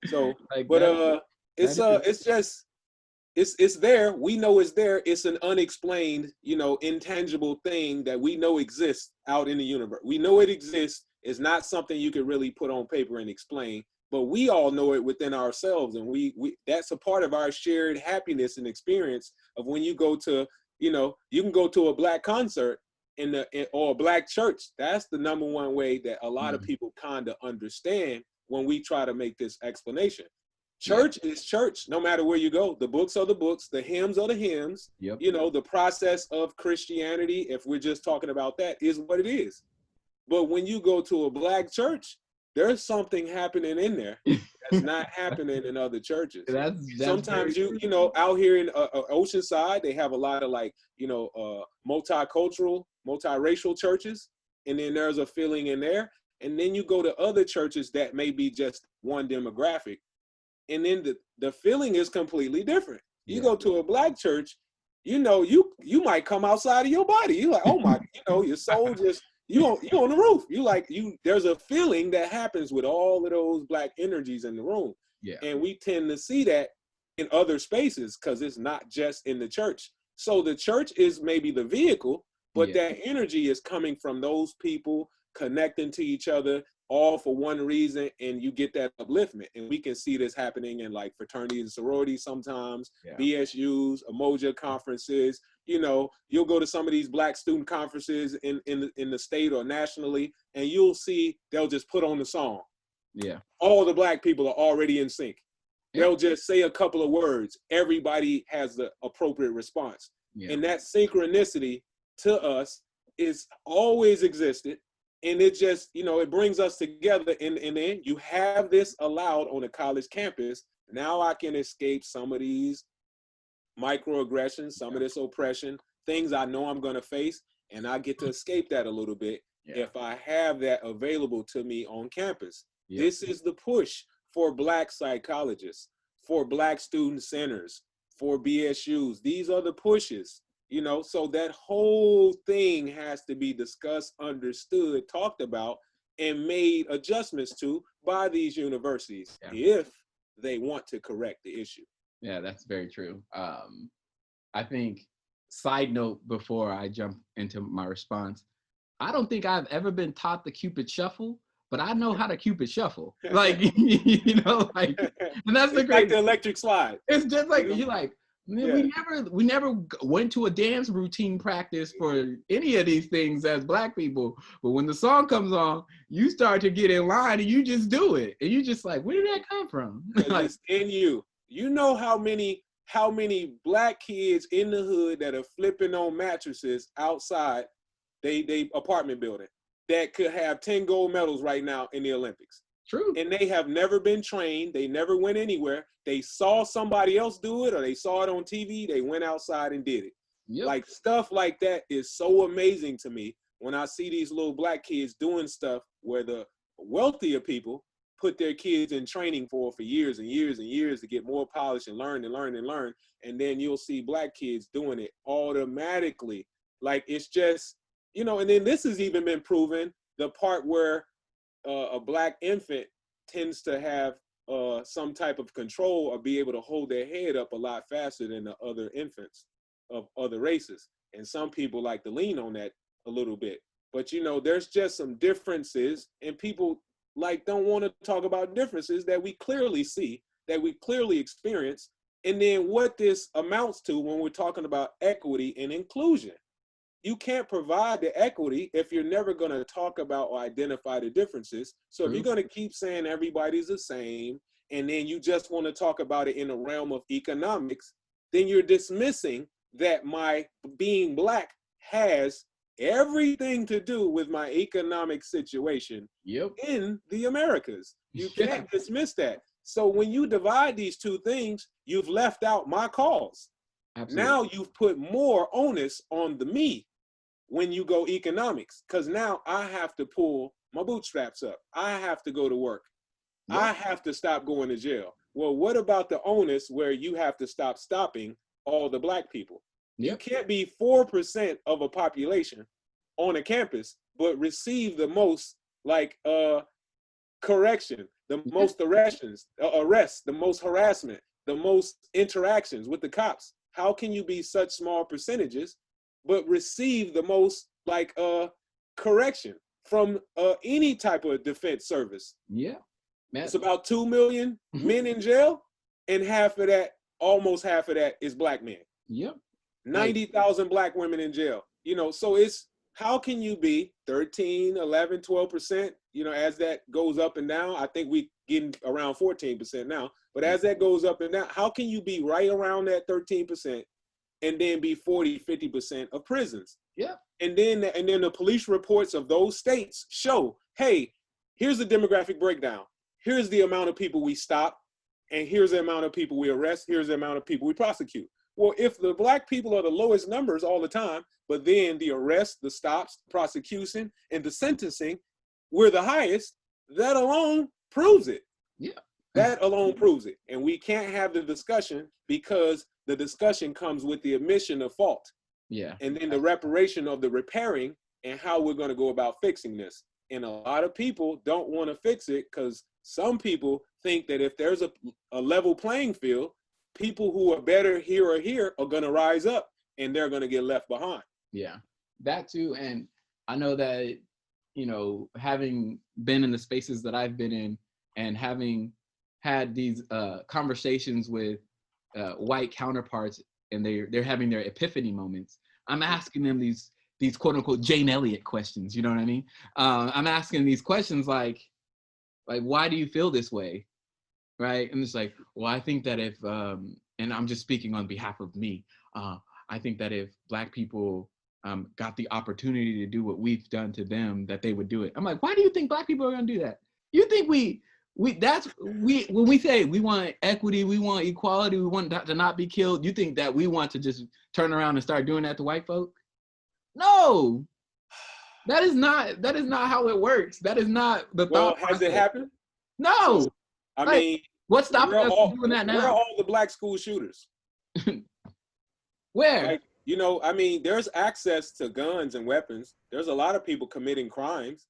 So, like, it's just it's there. We know it's there. It's an unexplained, intangible thing that we know exists out in the universe. We know it exists. It's not something you could really put on paper and explain, but we all know it within ourselves, and we that's a part of our shared happiness and experience of when you go to, you can go to a Black concert or a Black church. That's the number one way that a lot of people kind of understand when we try to make this explanation. Church is church, no matter where you go. The books are the books, the hymns are the hymns. Yep. The process of Christianity, if we're just talking about that, is what it is. But when you go to a Black church, there's something happening in there that's not happening in other churches. That's Sometimes out here in Oceanside, they have a lot of multicultural, multiracial churches, and then there's a feeling in there. And then you go to other churches that may be just one demographic, and then the feeling is completely different. You go to a Black church, you might come outside of your body. You're like, oh my, your soul just, you on the roof. There's a feeling that happens with all of those Black energies in the room. Yeah. And we tend to see that in other spaces because it's not just in the church. So the church is maybe the vehicle, but that energy is coming from those people connecting to each other, all for one reason, and you get that upliftment. And we can see this happening in like fraternities and sororities sometimes, BSUs, Umoja conferences. You'll go to some of these Black student conferences in the state or nationally, and you'll see they'll just put on the song. Yeah. All the Black people are already in sync. They'll just say a couple of words. Everybody has the appropriate response. Yeah. And that synchronicity to us is always existed. And it just, it brings us together. And then you have this allowed on a college campus. Now I can escape some of these microaggressions, some of this oppression, things I know I'm going to face. And I get to escape that a little bit if I have that available to me on campus. This is the push for Black psychologists, for Black student centers, for BSUs. These are the pushes. So that whole thing has to be discussed, understood, talked about, and made adjustments to by these universities if they want to correct the issue. Yeah, that's very true. I think, side note, before I jump into my response, I don't think I've ever been taught the Cupid shuffle, but I know how to Cupid shuffle. And that's the great. Like the electric slide. It's just like, you're like, man, we never went to a dance routine practice for any of these things as Black people. But when the song comes on, you start to get in line and you just do it. And you just like, where did that come from? It's in you. You know how many Black kids in the hood that are flipping on mattresses outside they apartment building that could have 10 gold medals right now in the Olympics. True. And they have never been trained. They never went anywhere. They saw somebody else do it, or they saw it on TV. They went outside and did it. Yep. Like, stuff like that is so amazing to me when I see these little Black kids doing stuff where the wealthier people put their kids in training for years and years and years to get more polished and learn and learn and learn. And then you'll see Black kids doing it automatically. Like, it's just, and then this has even been proven, the part where a Black infant tends to have some type of control or be able to hold their head up a lot faster than the other infants of other races. And some people like to lean on that a little bit. But, there's just some differences, and people don't want to talk about differences that we clearly see, that we clearly experience. And then what this amounts to when we're talking about equity and inclusion. You can't provide the equity if you're never going to talk about or identify the differences. So if you're going to keep saying everybody's the same, and then you just want to talk about it in the realm of economics, then you're dismissing that my being Black has everything to do with my economic situation in the Americas. You can't dismiss that. So when you divide these two things, you've left out my cause. Absolutely. Now you've put more onus on the me when you go economics, because now I have to pull my bootstraps up. I have to go to work. Yep. I have to stop going to jail. Well, what about the onus where you have to stop stopping all the Black people? Yep. You can't be 4% of a population on a campus, but receive the most correction, the most arrests, the most harassment, the most interactions with the cops? How can you be such small percentages, but receive the most like correction from any type of defense service? Yeah, man. It's about 2 million men in jail, and almost half of that is black men. Yep. 90,000 black women in jail. You know, so it's, how can you be 13, 11, 12%, you know, as that goes up and down? I think we getting around 14% now, but as that goes up and down, how can you be right around that 13% and then be 40, 50% of prisons? Yeah. And then the police reports of those states show, hey, here's the demographic breakdown. Here's the amount of people we stop, and here's the amount of people we arrest. Here's the amount of people we prosecute. Well, if the black people are the lowest numbers all the time, but then the arrest, the stops, the prosecution, and the sentencing, we're the highest, that alone proves it. Yeah. That alone proves it. And we can't have the discussion, because the discussion comes with the admission of fault. Yeah. And then the reparation of the repairing and how we're going to go about fixing this. And a lot of people don't want to fix it, because some people think that if there's a level playing field, people who are better here or here are going to rise up, and they're going to get left behind. Yeah, that too. And I know that, you know, having been in the spaces that I've been in and having had these conversations with white counterparts, and they're having their epiphany moments, I'm asking them these quote unquote Jane Elliott questions. You know what I mean? I'm asking these questions like, why do you feel this way? Right? And it's like, well, I think that if, and I'm just speaking on behalf of me, I think that if Black people got the opportunity to do what we've done to them, that they would do it. I'm like, why do you think Black people are gonna do that? You think when we say we want equity, we want equality, we want to not be killed, you think that we want to just turn around and start doing that to white folk? No, that is not how it works. That is not the thought process. Has it happened? No. So, I mean, what's stopping us from doing that now? Where are all the Black school shooters? Where? Like, you know, I mean, there's access to guns and weapons. There's a lot of people committing crimes.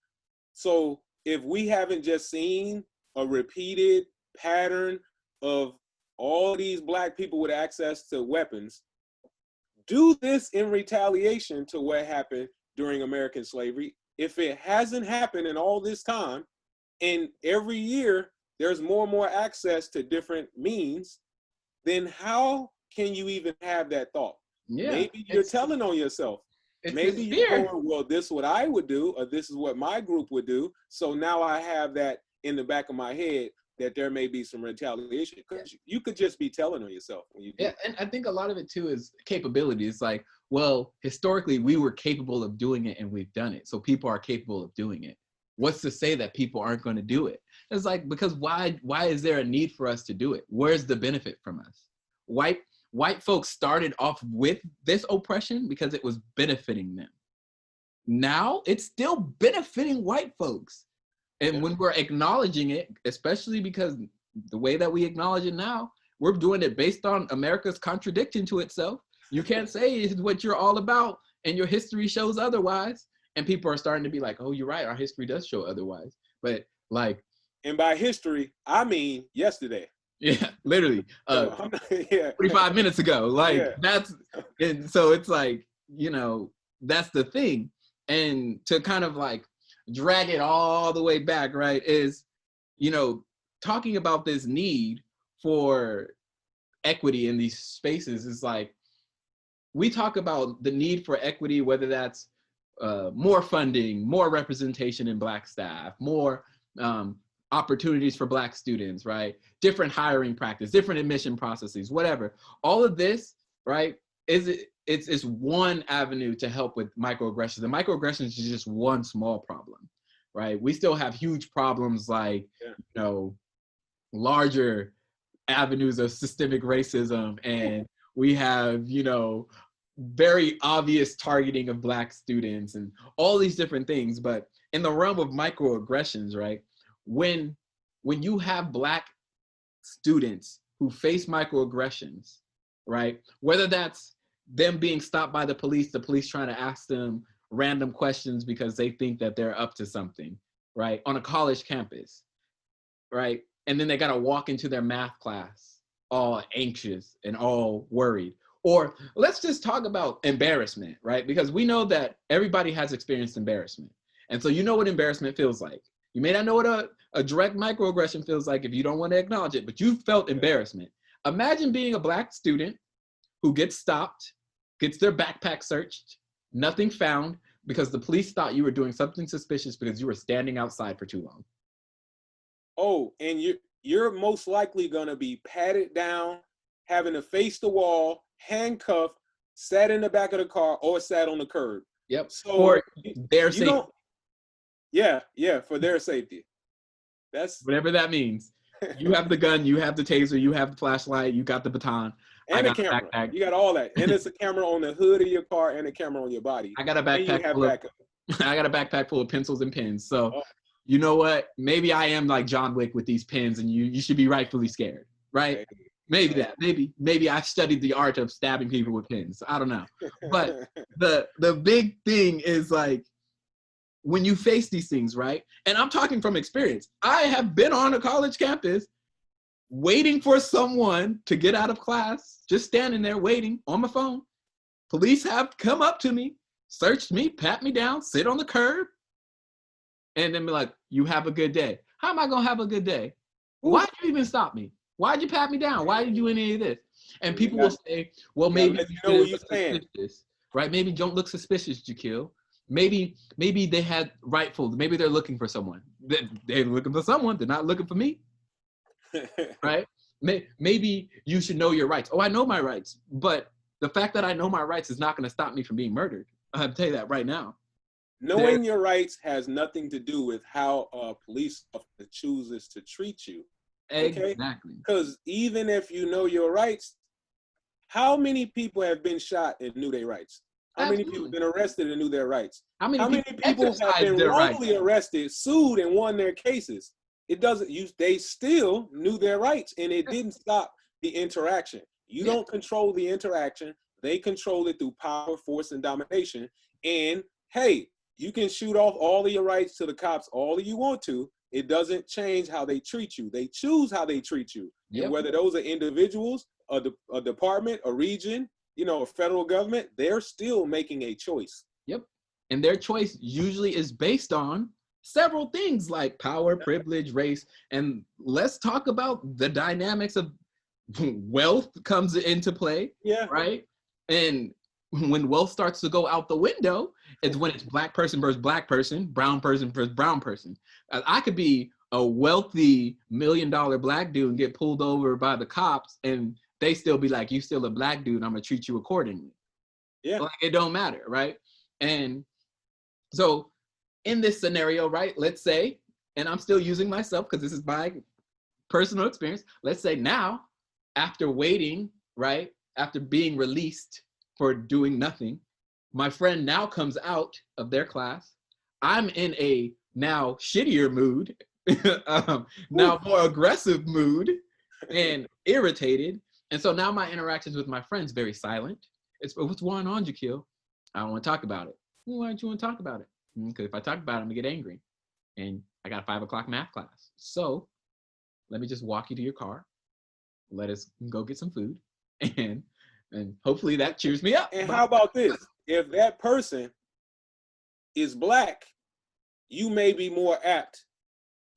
So if we haven't just seen a repeated pattern of all these Black people with access to weapons do this in retaliation to what happened during American slavery, if it hasn't happened in all this time, and every year there's more and more access to different means, then how can you even have that thought? Yeah, maybe you're telling on yourself. Maybe you're going, well, this is what I would do, or this is what my group would do. So now I have that in the back of my head that there may be some retaliation, because you could just be telling on yourself when you do. Yeah, and I think a lot of it too is capability. It's like, well, historically we were capable of doing it and we've done it. So people are capable of doing it. What's to say that people aren't going to do it? It's like, because why is there a need for us to do it? Where's the benefit from us? White folks started off with this oppression because it was benefiting them. Now it's still benefiting white folks. And when we're acknowledging it, especially because the way that we acknowledge it now, we're doing it based on America's contradiction to itself. You can't say it's what you're all about and your history shows otherwise. And people are starting to be like, oh, you're right, our history does show otherwise. But like, and by history, I mean yesterday. Yeah, literally 45 minutes ago. Like that's, and so it's like, you know, that's the thing. And to kind of like drag it all the way back, right, is, you know, talking about this need for equity in these spaces is like, we talk about the need for equity, whether that's more funding, more representation in Black staff, more opportunities for Black students, right? Different hiring practice, different admission processes, whatever. All of this, right, it's one avenue to help with microaggressions. And microaggressions is just one small problem, right? We still have huge problems like, you know, larger avenues of systemic racism, and we have, you know, very obvious targeting of Black students and all these different things. But in the realm of microaggressions, right, when you have Black students who face microaggressions, right, whether that's them being stopped by the police trying to ask them random questions because they think that they're up to something, right, on a college campus, right, and then they got to walk into their math class all anxious and all worried. Or let's just talk about embarrassment, right? Because we know that everybody has experienced embarrassment. And so you know what embarrassment feels like. You may not know what a direct microaggression feels like if you don't want to acknowledge it, but you felt embarrassment. Imagine being a Black student who gets stopped, gets their backpack searched, nothing found because the police thought you were doing something suspicious because you were standing outside for too long. Oh, and you're most likely gonna be patted down, having to face the wall, handcuffed, sat in the back of the car, or sat on the curb. Yep. So For their you safety. don't. Yeah, for their safety. That's Whatever that means. You have the gun, you have the taser, you have the flashlight, you got the baton. I and a got a camera. backpack. You got all that, and it's a camera on the hood of your car and a camera on your body. I got a And you backpack have full of, backup. I got a backpack full of pencils and pens. So Oh, you know what? Maybe I am like John Wick with these pens, and you should be rightfully scared, right? okay. Maybe that. Maybe I've studied the art of stabbing people with pens. I don't know. But the big thing is like when you face these things, right? And I'm talking from experience. I have been on a college campus waiting for someone to get out of class, just standing there waiting on my phone. Police have come up to me, searched me, pat me down, sit on the curb, and then be like, you have a good day. How am I gonna have a good day? Why'd you even stop me? Why'd you pat me down? Why did you do any of this? And people will say, well, maybe let you know where you stand. suspicious, right? Maybe don't look suspicious, Jakeel. Maybe they had rightful, maybe they're looking for someone. They're looking for someone, they're not looking for me, right? Maybe you should know your rights. Oh, I know my rights, but the fact that I know my rights is not gonna stop me from being murdered. I'll tell you that right now. Knowing your rights has nothing to do with how a police officer chooses to treat you. Okay? Exactly. Because even if you know your rights, how many people have been shot and knew their rights? How many people have been arrested and knew their rights? How many people have been wrongfully arrested, sued, and won their cases? It doesn't use, they still knew their rights, and it didn't stop the interaction. You don't control the interaction. They control it through power, force, and domination. And hey, you can shoot off all of your rights to the cops all you want to. It doesn't change how they treat you. They choose how they treat you. Yep. And whether those are individuals, a department, a region, you know, a federal government, they're still making a choice. Yep. And their choice usually is based on several things like power, privilege, race. And let's talk about the dynamics of wealth comes into play. Yeah. Right. And when wealth starts to go out the window, it's when it's black person versus black person, brown person versus brown person. I could be a wealthy $1 million black dude and get pulled over by the cops, and they still be like, you still a black dude, I'm gonna treat you accordingly. Yeah. Like it don't matter, right? And so in this scenario, right, let's say, and I'm still using myself because this is my personal experience. Let's say now, after waiting, right, after being released for doing nothing, my friend now comes out of their class. I'm in a now shittier mood, now more aggressive mood and irritated. And so now my interactions with my friends very silent. It's what's going on, Jakeel? I don't want to talk about it. Why don't you want to talk about it? Because if I talk about it, I'm gonna get angry. And I got a 5 o'clock math class. So let me just walk you to your car. Let us go get some food. And hopefully that cheers me up. And how about this? If that person is black, you may be more apt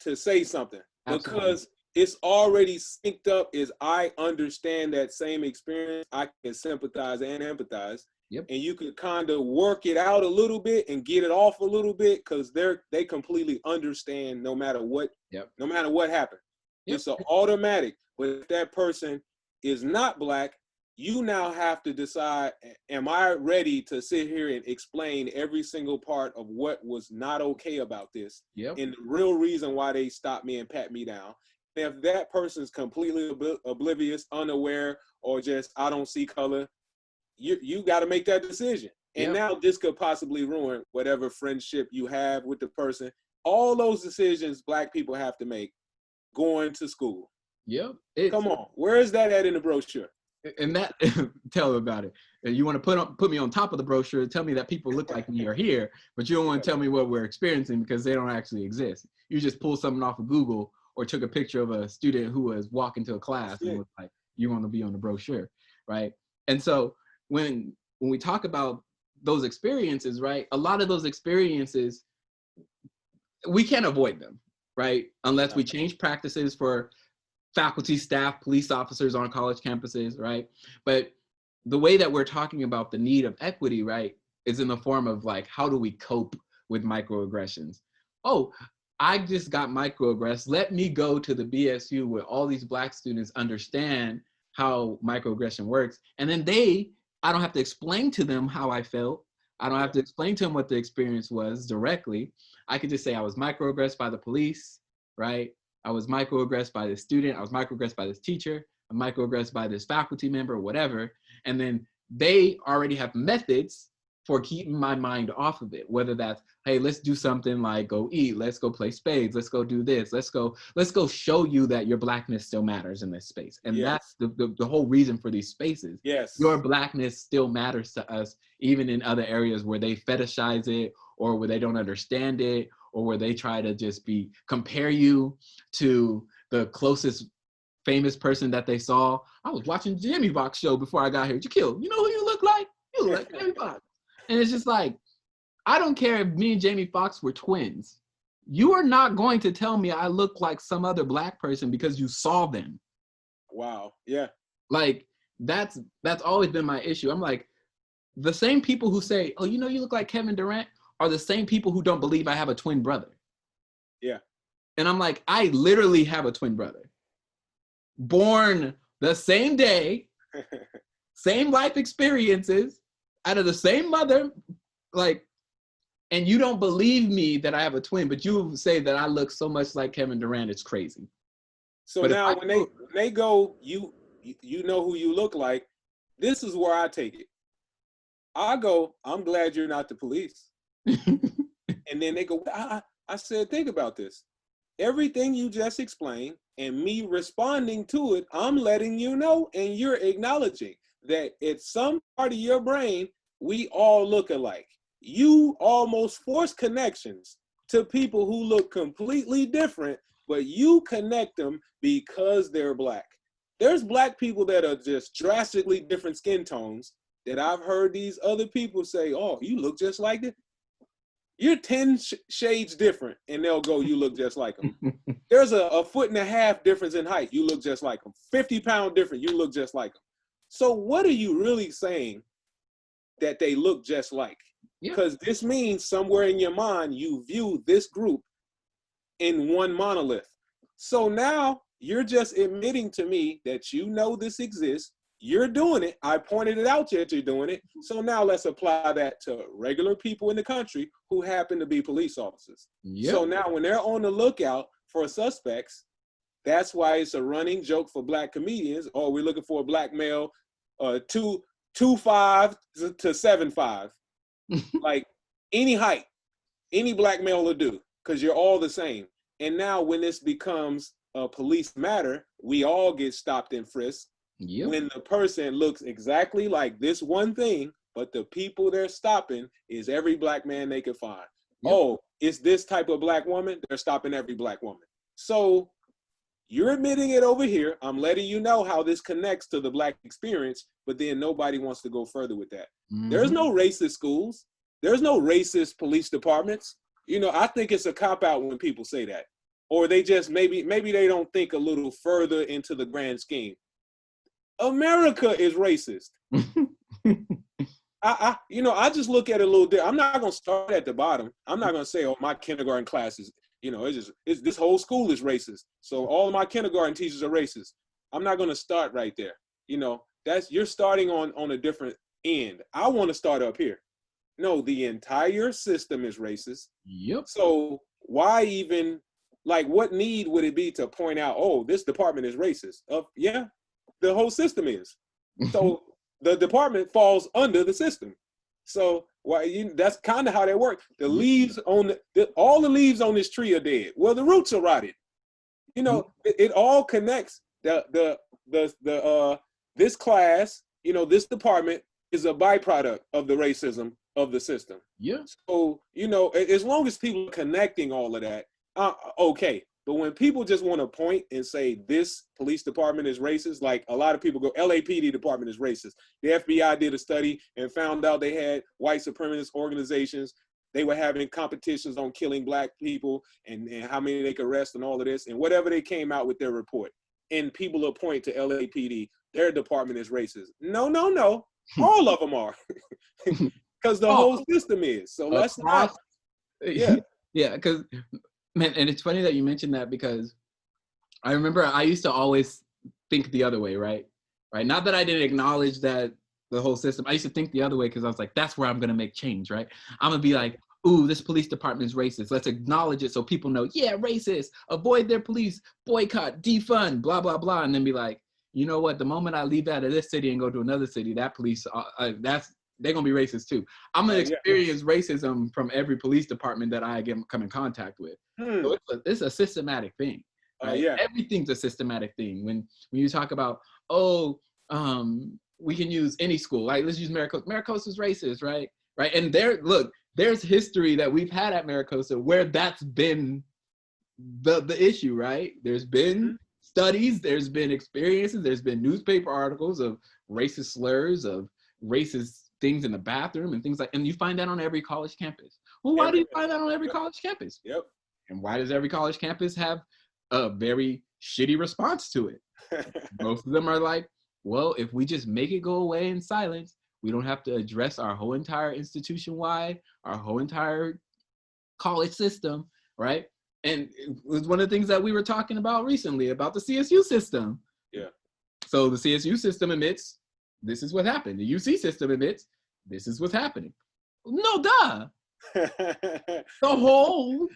to say something. Absolutely. Because it's already synced up as I understand that same experience. I can sympathize and empathize. Yep. And you can kind of work it out a little bit and get it off a little bit because they completely understand no matter what, no matter what happened. Yep. It's an automatic. But if that person is not black, you now have to decide, am I ready to sit here and explain every single part of what was not okay about this? Yep. And the real reason why they stopped me and pat me down. And if that person's completely oblivious, unaware, or just, I don't see color, you got to make that decision. And now this could possibly ruin whatever friendship you have with the person. All those decisions black people have to make going to school. Yep. Come on. Where is that at in the brochure? And that, tell them about it. And you want to put me on top of the brochure, tell me that people look like me are here, but you don't want to tell me what we're experiencing because they don't actually exist. You just pull something off of Google or took a picture of a student who was walking to a class and was like, you want to be on the brochure, right? And so when we talk about those experiences, right, a lot of those experiences, we can't avoid them, right? Unless we change practices for faculty, staff, police officers on college campuses, right? But the way that we're talking about the need of equity, right, is in the form of like, how do we cope with microaggressions? Oh, I just got microaggressed. Let me go to the BSU where all these Black students understand how microaggression works. And then I don't have to explain to them how I felt. I don't have to explain to them what the experience was directly. I could just say I was microaggressed by the police, right? I was microaggressed by this student. I was microaggressed by this teacher. I'm microaggressed by this faculty member, whatever. And then they already have methods for keeping my mind off of it, whether that's, hey, let's do something like go eat, let's go play spades, let's go do this, let's go show you that your Blackness still matters in this space. And that's the whole reason for these spaces. Yes. Your Blackness still matters to us, even in other areas where they fetishize it, or where they don't understand it, or where they try to just compare you to the closest famous person that they saw. I was watching Jamie Foxx show before I got here. Jakeel, you know who you look like? You look like Jamie Foxx. And it's just like, I don't care if me and Jamie Foxx were twins. You are not going to tell me I look like some other Black person because you saw them. Wow. Yeah. Like, that's always been my issue. I'm like, the same people who say, oh, you know, you look like Kevin Durant are the same people who don't believe I have a twin brother. Yeah. And I'm like, I literally have a twin brother. Born the same day, same life experiences, out of the same mother, like, and you don't believe me that I have a twin, but you say that I look so much like Kevin Durant, it's crazy. So but now when they go, you know who you look like, this is where I take it. I go, I'm glad you're not the police. And then they go, I said, think about this. Everything you just explained and me responding to it, I'm letting you know, and you're acknowledging that at some part of your brain, we all look alike. You almost force connections to people who look completely different, but you connect them because they're Black. There's Black people that are just drastically different skin tones that I've heard these other people say, oh, you look just like it. You're 10 shades different, and they'll go, you look just like them. There's a 1.5 foot difference in height, you look just like them. 50-pound difference, you look just like them. So what are you really saying that they look just like? Because this means somewhere in your mind, you view this group in one monolith. So now you're just admitting to me that you know this exists. You're doing it. I pointed it out that you're doing it. So now let's apply that to regular people in the country who happen to be police officers. So now when they're on the lookout for suspects, that's why it's a running joke for Black comedians. Oh, we're looking for a Black male, 2'5" to 7'5". Like any height, any Black male will do, because you're all the same. And now when this becomes a police matter, we all get stopped and frisked. When the person looks exactly like this one thing, but the people they're stopping is every Black man they could find. Oh, it's this type of Black woman, they're stopping every Black woman. So you're admitting it over here. I'm letting you know how this connects to the Black experience, but then nobody wants to go further with that. There's no racist schools. There's no racist police departments. You know, I think it's a cop-out when people say that. Or they just, maybe they don't think a little further into the grand scheme. America is racist. I just look at it a little different. I'm not gonna start at the bottom. I'm not gonna say, oh, my kindergarten class is, it's this whole school is racist. So all of my kindergarten teachers are racist. I'm not gonna start right there. You're starting on a different end. I want to start up here. No, the entire system is racist. So why even, like, what need would it be to point out, oh, this department is racist? The whole system is. So the department falls under the system. So that's kind of how they work. The leaves all the leaves on this tree are dead. Well, the roots are rotted. It all connects. This class, this department is a byproduct of the racism of the system. So, as long as people are connecting all of that, okay. But when people just want to point and say this police department is racist, like a lot of people go, LAPD department is racist. The FBI did a study and found out they had white supremacist organizations. They were having competitions on killing black people and how many they could arrest and all of this. And whatever they came out with their report. And people will point to LAPD, their department is racist. No, no, no. All of them are. Because the whole system is. So let's not. Yeah. Yeah, because, man, and it's funny that you mentioned that, because I remember I used to always think the other way, right? Not that I didn't acknowledge that the whole system. I used to think the other way because I was like, that's where I'm going to make change, right? I'm going to be like, ooh, this police department is racist. Let's acknowledge it so people know, yeah, racist, avoid their police, boycott, defund, blah, blah, blah. And then be like, you know what? The moment I leave out of this city and go to another city, that police, they're going to be racist too. I'm going to experience racism from every police department that I come in contact with. So it's a systematic thing. Right? Everything's a systematic thing. When you talk about, we can use any school, like let's use Maricosta. Maricosta's racist, right? And there's history that we've had at Maricosta where that's been the issue, right? There's been studies, there's been experiences, there's been newspaper articles of racist slurs, of racist things in the bathroom and things like, and you find that on every college campus. Well, why do you find that on every college campus? And why does every college campus have a very shitty response to it? Most of them are like, well, if we just make it go away in silence, we don't have to address our whole entire institution-wide, our whole entire college system, right? And it was one of the things that we were talking about recently about the CSU system. So the CSU system admits, this is what happened. The UC system admits, this is what's happening. No, duh. The whole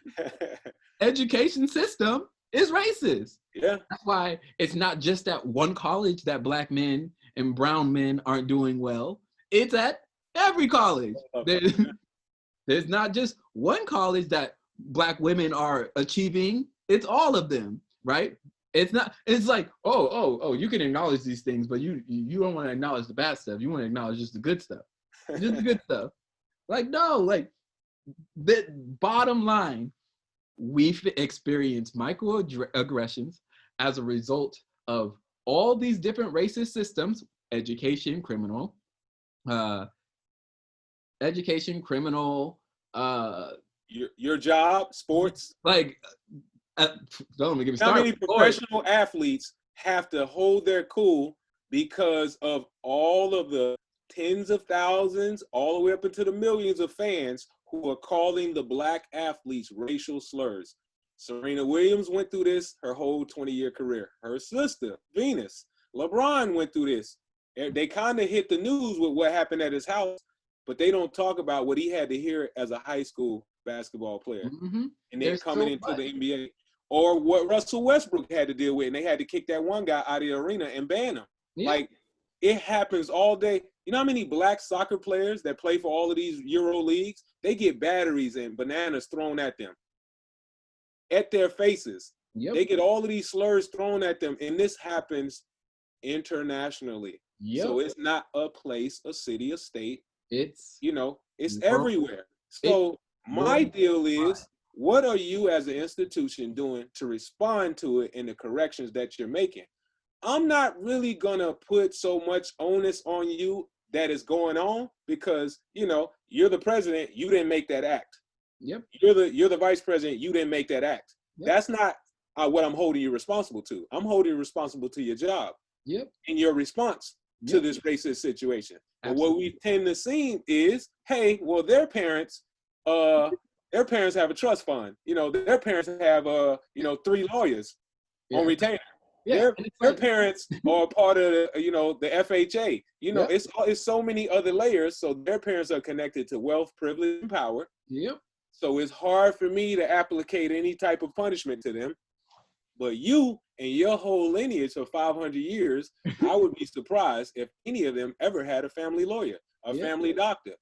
education system is racist. That's why it's not just at one college that black men and brown men aren't doing well. It's at every college. There's not just one college that black women are achieving. It's all of them, right? It's not. It's like, you can acknowledge these things, but you don't want to acknowledge the bad stuff. You want to acknowledge just the good stuff. Just the good stuff. Like, no, like the bottom line, we've experienced microaggressions as a result of all these different racist systems: education, criminal, your job, sports. Like, don't get me started. How many professional athletes have to hold their cool because of all of the tens of thousands, all the way up into the millions of fans who are calling the black athletes racial slurs? Serena Williams went through this her whole 20-year career. Her sister, Venus. LeBron went through this. They kind of hit the news with what happened at his house, but they don't talk about what he had to hear as a high school basketball player. And then coming into the NBA. Or what Russell Westbrook had to deal with, and they had to kick that one guy out of the arena and ban him. Like, it happens all day. You know how many black soccer players that play for all of these Euro leagues, they get batteries and bananas thrown at them, at their faces. They get all of these slurs thrown at them, and this happens internationally. So it's not a place, a city, a state. It's everywhere. So my deal is, what are you as an institution doing to respond to it and the corrections that you're making? I'm not really gonna put so much onus on you that is going on because, you're the president, you didn't make that act. You're the vice president, you didn't make that act. That's not what I'm holding you responsible to. I'm holding you responsible to your job and your response to this racist situation. And what we tend to see is, hey, well, their parents have a trust fund. Their parents have 3 lawyers on retainer. Their parents are part of the FHA. It's so many other layers. So their parents are connected to wealth, privilege, and power. So it's hard for me to applicate any type of punishment to them. But you and your whole lineage of 500 years, I would be surprised if any of them ever had a family lawyer, a family doctor,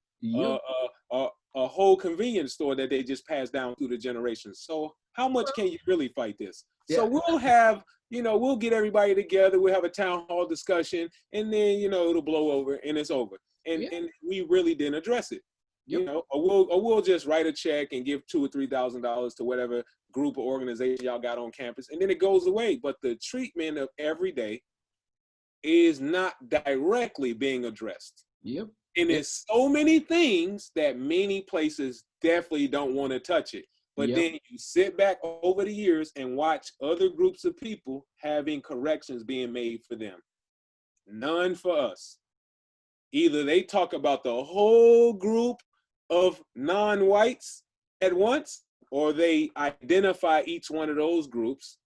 a whole convenience store that they just passed down through the generations. So how much can you really fight this? So we'll have, we'll get everybody together, we'll have a town hall discussion, and then, it'll blow over and it's over. And we really didn't address it. Or we'll just write a check and give $2,000 or $3,000 to whatever group or organization y'all got on campus, and then it goes away. But the treatment of every day is not directly being addressed. Yep. And there's so many things that many places definitely don't want to touch it. But Yep. then you sit back over the years and watch other groups of people having corrections being made for them. None for us. Either they talk about the whole group of non-whites at once, or they identify each one of those groups,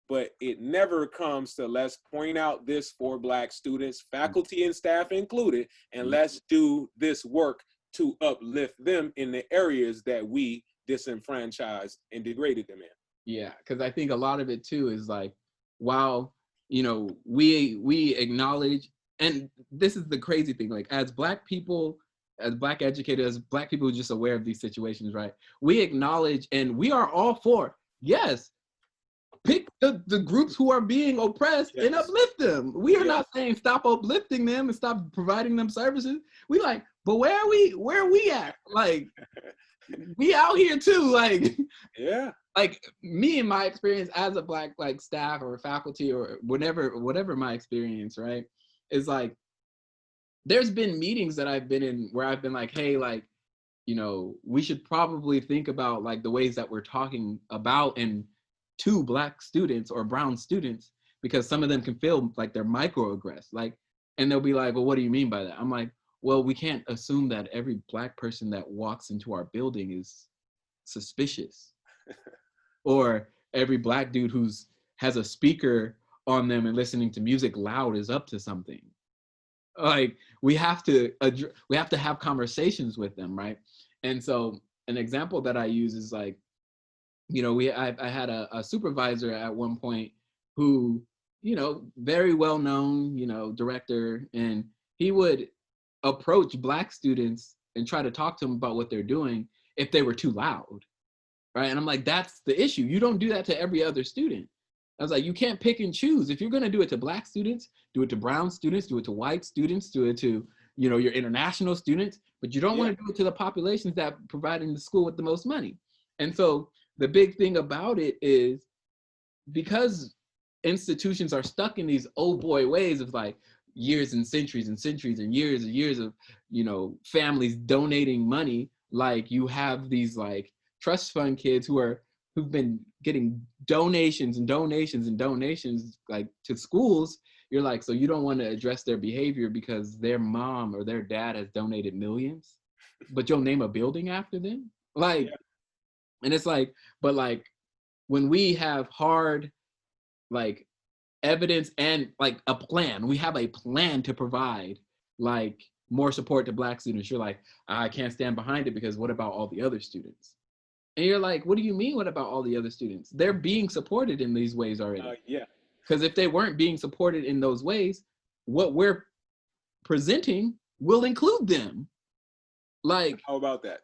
but it never comes to let's point out this for Black students, faculty and staff included, and let's do this work to uplift them in the areas that we disenfranchised and degraded them in. Yeah, because I think a lot of it too is like, while, you know, we acknowledge, and this is the crazy thing, like as Black people, as Black educators, Black people just aware of these situations, right? We acknowledge, and we are all for, yes, pick the groups who are being oppressed and uplift them. We are not saying stop uplifting them and stop providing them services. We like, but where are we at? Like, we out here too. Like, like me and my experience as a Black like staff or faculty or whatever my experience, right, is like, there's been meetings that I've been in where I've been like, hey, like, you know, we should probably think about like the ways that we're talking about and to Black students or brown students, because some of them can feel like they're microaggressed, like, and they'll be like, well, what do you mean by that? I'm like, well, we can't assume that every Black person that walks into our building is suspicious, or every Black dude has a speaker on them and listening to music loud is up to something. Like, we have to have conversations with them, right? And so an example that I use is like, you know, I had a supervisor at one point who, you know, very well known, you know, director, and he would approach Black students and try to talk to them about what they're doing if they were too loud, right? And I'm like, that's the issue. You don't do that to every other student. I was like, you can't pick and choose. If you're going to do it to Black students, do it to brown students, do it to white students, do it to, you know, your international students, but you don't want to do it to the populations that providing the school with the most money. And so the big thing about it is, because institutions are stuck in these old boy ways of like years and centuries and centuries and years of, you know, families donating money, like you have these like trust fund kids who've been getting donations and donations and donations like to schools. You're like, so you don't want to address their behavior because their mom or their dad has donated millions, but you'll name a building after them? Like, and it's like, but like when we have hard like evidence and like a plan, we have a plan to provide like more support to Black students, you're like, I can't stand behind it because what about all the other students? And you're like, what do you mean, what about all the other students? They're being supported in these ways already. Because if they weren't being supported in those ways, what we're presenting will include them. Like, how about that?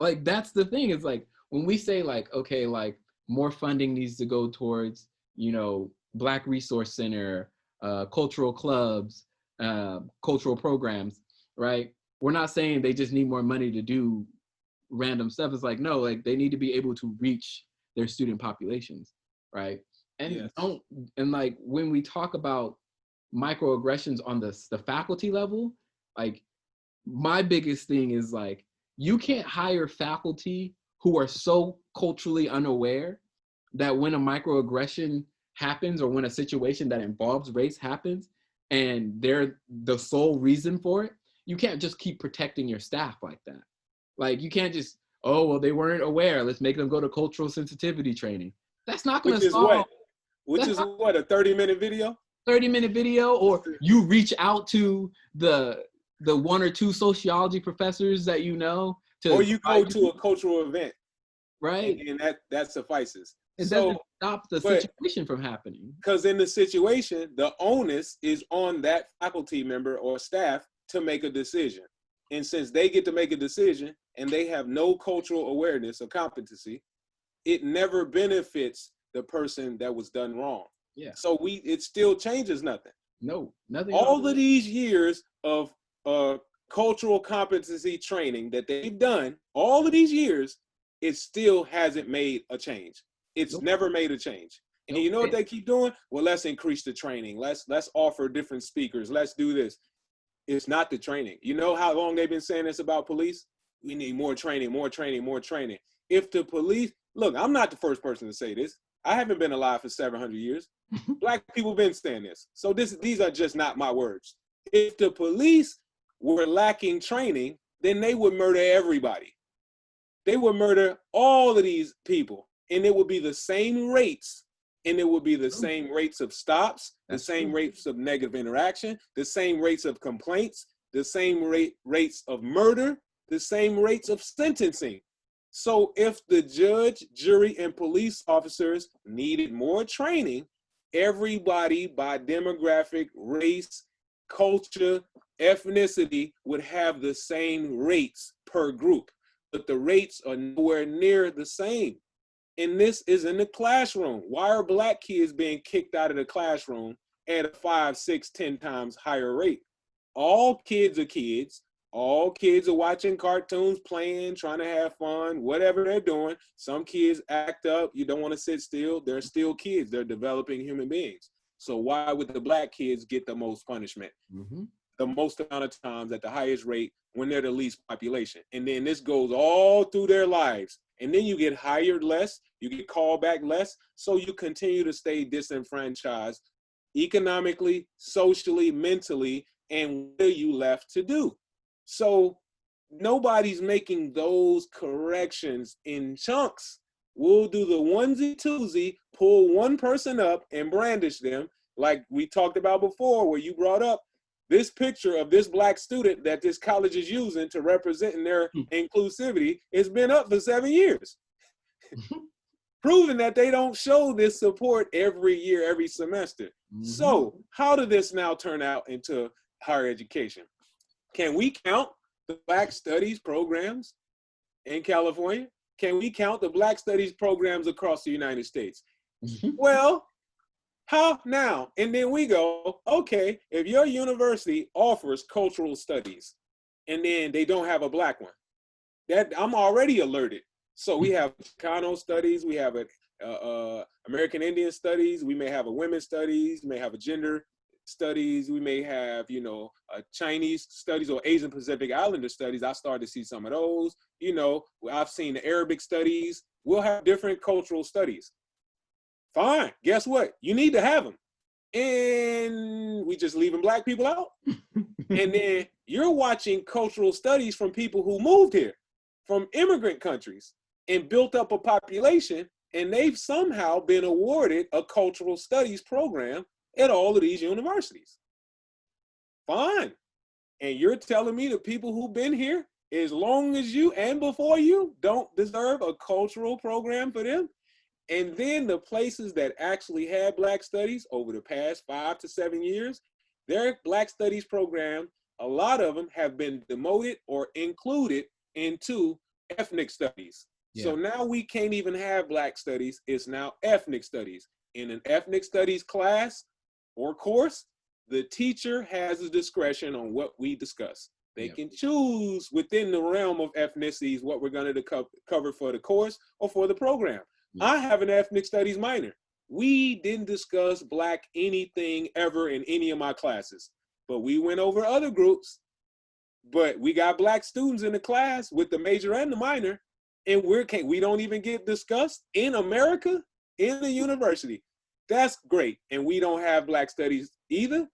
Like, that's the thing, is like, when we say like, okay, like more funding needs to go towards, you know, Black Resource Center, cultural clubs, cultural programs, right? We're not saying they just need more money to do random stuff. It's like, no, like they need to be able to reach their student populations, right? And and like when we talk about microaggressions on the faculty level, like my biggest thing is like, you can't hire faculty who are so culturally unaware that when a microaggression happens or when a situation that involves race happens and they're the sole reason for it, you can't just keep protecting your staff like that. Like, you can't just, oh, well, they weren't aware, let's make them go to cultural sensitivity training. That's not going to solve. Which is what, a 30-minute video? 30-minute video, or you reach out to the one or two sociology professors that you know, or you go to a cultural event, right? And that suffices. It doesn't stop the situation from happening. Because in the situation, the onus is on that faculty member or staff to make a decision. And since they get to make a decision and they have no cultural awareness or competency, it never benefits the person that was done wrong. Yeah. So it still changes nothing. No, nothing. All of these years of cultural competency training that they've done, all of these years, it still hasn't made a change. It's Nope. never made a change. And Nope. you know what they keep doing? Well, let's increase the training. Let's offer different speakers. Let's do this. It's not the training. You know how long they've been saying this about police? We need more training, more training, more training. If the police, look, I'm not the first person to say this. I haven't been alive for 700 years. Black people been saying this. So these are just not my words. If the police were lacking training, then they would murder everybody. They would murder all of these people, and it would be the same rates, and it would be the same rates of stops, the same rates of negative interaction, the same rates of complaints, the same rates of murder, the same rates of sentencing. So if the judge, jury, and police officers needed more training, everybody by demographic, race, culture, ethnicity would have the same rates per group, but the rates are nowhere near the same. And this is in the classroom. Why are Black kids being kicked out of the classroom at a 5, 6, 10 times higher rate? All kids are kids. All kids are watching cartoons, playing, trying to have fun, whatever they're doing. Some kids act up. You don't want to sit still. They're still kids. They're developing human beings. So why would the Black kids get the most punishment? Mm-hmm. The most amount of times at the highest rate when they're the least population. And then this goes all through their lives. And then you get hired less, you get called back less. So you continue to stay disenfranchised economically, socially, mentally, and what are you left to do? So nobody's making those corrections in chunks. We'll do the onesie twosie, pull one person up and brandish them, like we talked about before, where you brought up this picture of this Black student that this college is using to represent their inclusivity has been up for 7 years, proving that they don't show this support every year, every semester. Mm-hmm. So how did this now turn out into higher education? Can we count the Black Studies programs in California? Can we count the Black Studies programs across the United States? Well, how now? And then we go, okay, if your university offers cultural studies and then they don't have a Black one, that I'm already alerted. So we have Chicano studies, we have American Indian studies, we may have a women's studies, we may have a gender studies, we may have, Chinese studies or Asian Pacific Islander studies. I started to see some of those. I've seen the Arabic studies. We'll have different cultural studies. Fine. Guess what? You need to have them. And we just leaving Black people out. And then you're watching cultural studies from people who moved here from immigrant countries and built up a population, and they've somehow been awarded a cultural studies program at all of these universities. Fine. And you're telling me the people who've been here as long as you and before you don't deserve a cultural program for them? And then the places that actually had Black studies over the past 5 to 7 years, their Black studies program, a lot of them have been demoted or included into ethnic studies. Yeah. So now we can't even have Black studies. It's now ethnic studies. In an ethnic studies class or course, the teacher has the discretion on what we discuss. They can choose within the realm of ethnicities what we're going to cover for the course or for the program. I have an ethnic studies minor. We didn't discuss Black anything ever in any of my classes, but we went over other groups. But we got Black students in the class with the major and the minor, and we don't even get discussed in America in the university. That's great, and we don't have Black studies either.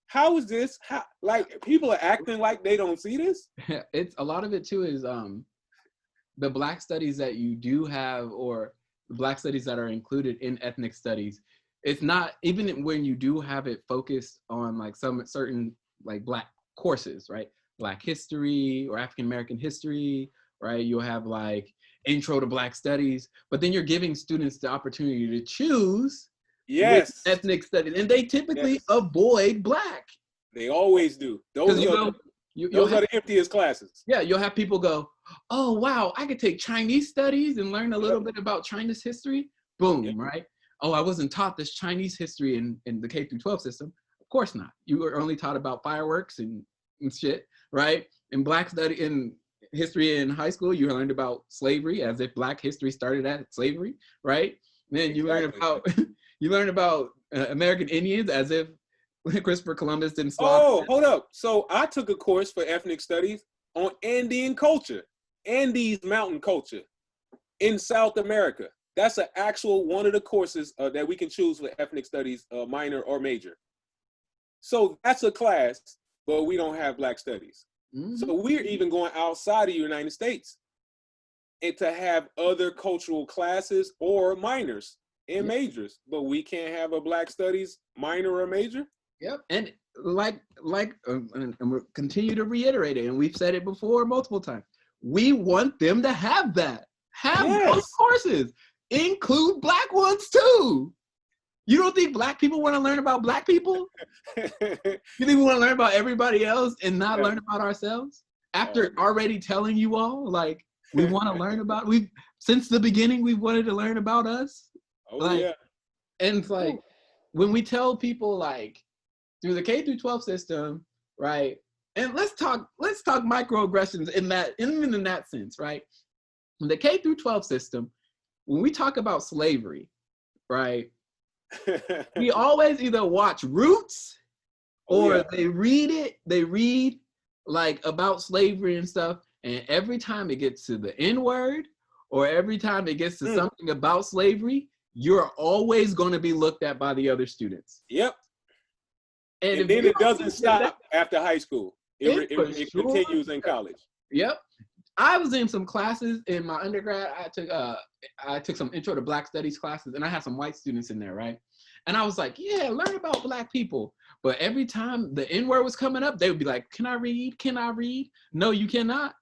How is this? Like, people are acting like they don't see this? It's a lot of it too is the Black studies that you do have, or the Black studies that are included in ethnic studies. It's not, even when you do have it focused on like some certain like Black courses, right? Black history or African American history, right? You'll have like intro to Black studies, but then you're giving students the opportunity to choose ethnic studies, and they typically avoid Black. They always do. Those are the emptiest classes. Yeah, you'll have people go, oh, wow, I could take Chinese studies and learn a little bit about China's history. Boom, right? Oh, I wasn't taught this Chinese history in the K through 12 system. Of course not. You were only taught about fireworks and shit, right? In Black study, in history in high school, you learned about slavery as if Black history started at slavery, right? Man, you learn Exactly. about you learn about American Indians as if Christopher Columbus didn't slaughter Oh, them. hold up. So I took a course for ethnic studies on Andean culture, Andes mountain culture in South America. That's an actual one of the courses that we can choose for ethnic studies, minor or major. So that's a class, but we don't have Black studies. Mm-hmm. So we're even going outside of the United States and to have other cultural classes or minors and Yep. majors, but we can't have a Black studies minor or major. Yep. And and we'll continue to reiterate it, and we've said it before multiple times. We want them to have that. Have those Yes. courses. Include Black ones too. You don't think Black people want to learn about Black people? You think we want to learn about everybody else and not learn about ourselves? After already telling you all, like, we want to learn about, since the beginning, we've wanted to learn about us. Oh, Like, yeah. and it's like, when we tell people, like, through the K through 12 system, right? And let's talk microaggressions in that sense, right? In the K through 12 system, when we talk about slavery, right? We always either watch Roots or they read like about slavery and stuff. And every time it gets to the N word or every time it gets to something about slavery, you're always going to be looked at by the other students. Yep. And then it doesn't stop after high school. It sure continues in college. Yep. I was in some classes in my undergrad. I took some intro to Black studies classes, and I had some white students in there, right? And I was like, yeah, learn about Black people. But every time the N-word was coming up, they would be like, can I read? Can I read? No, you cannot.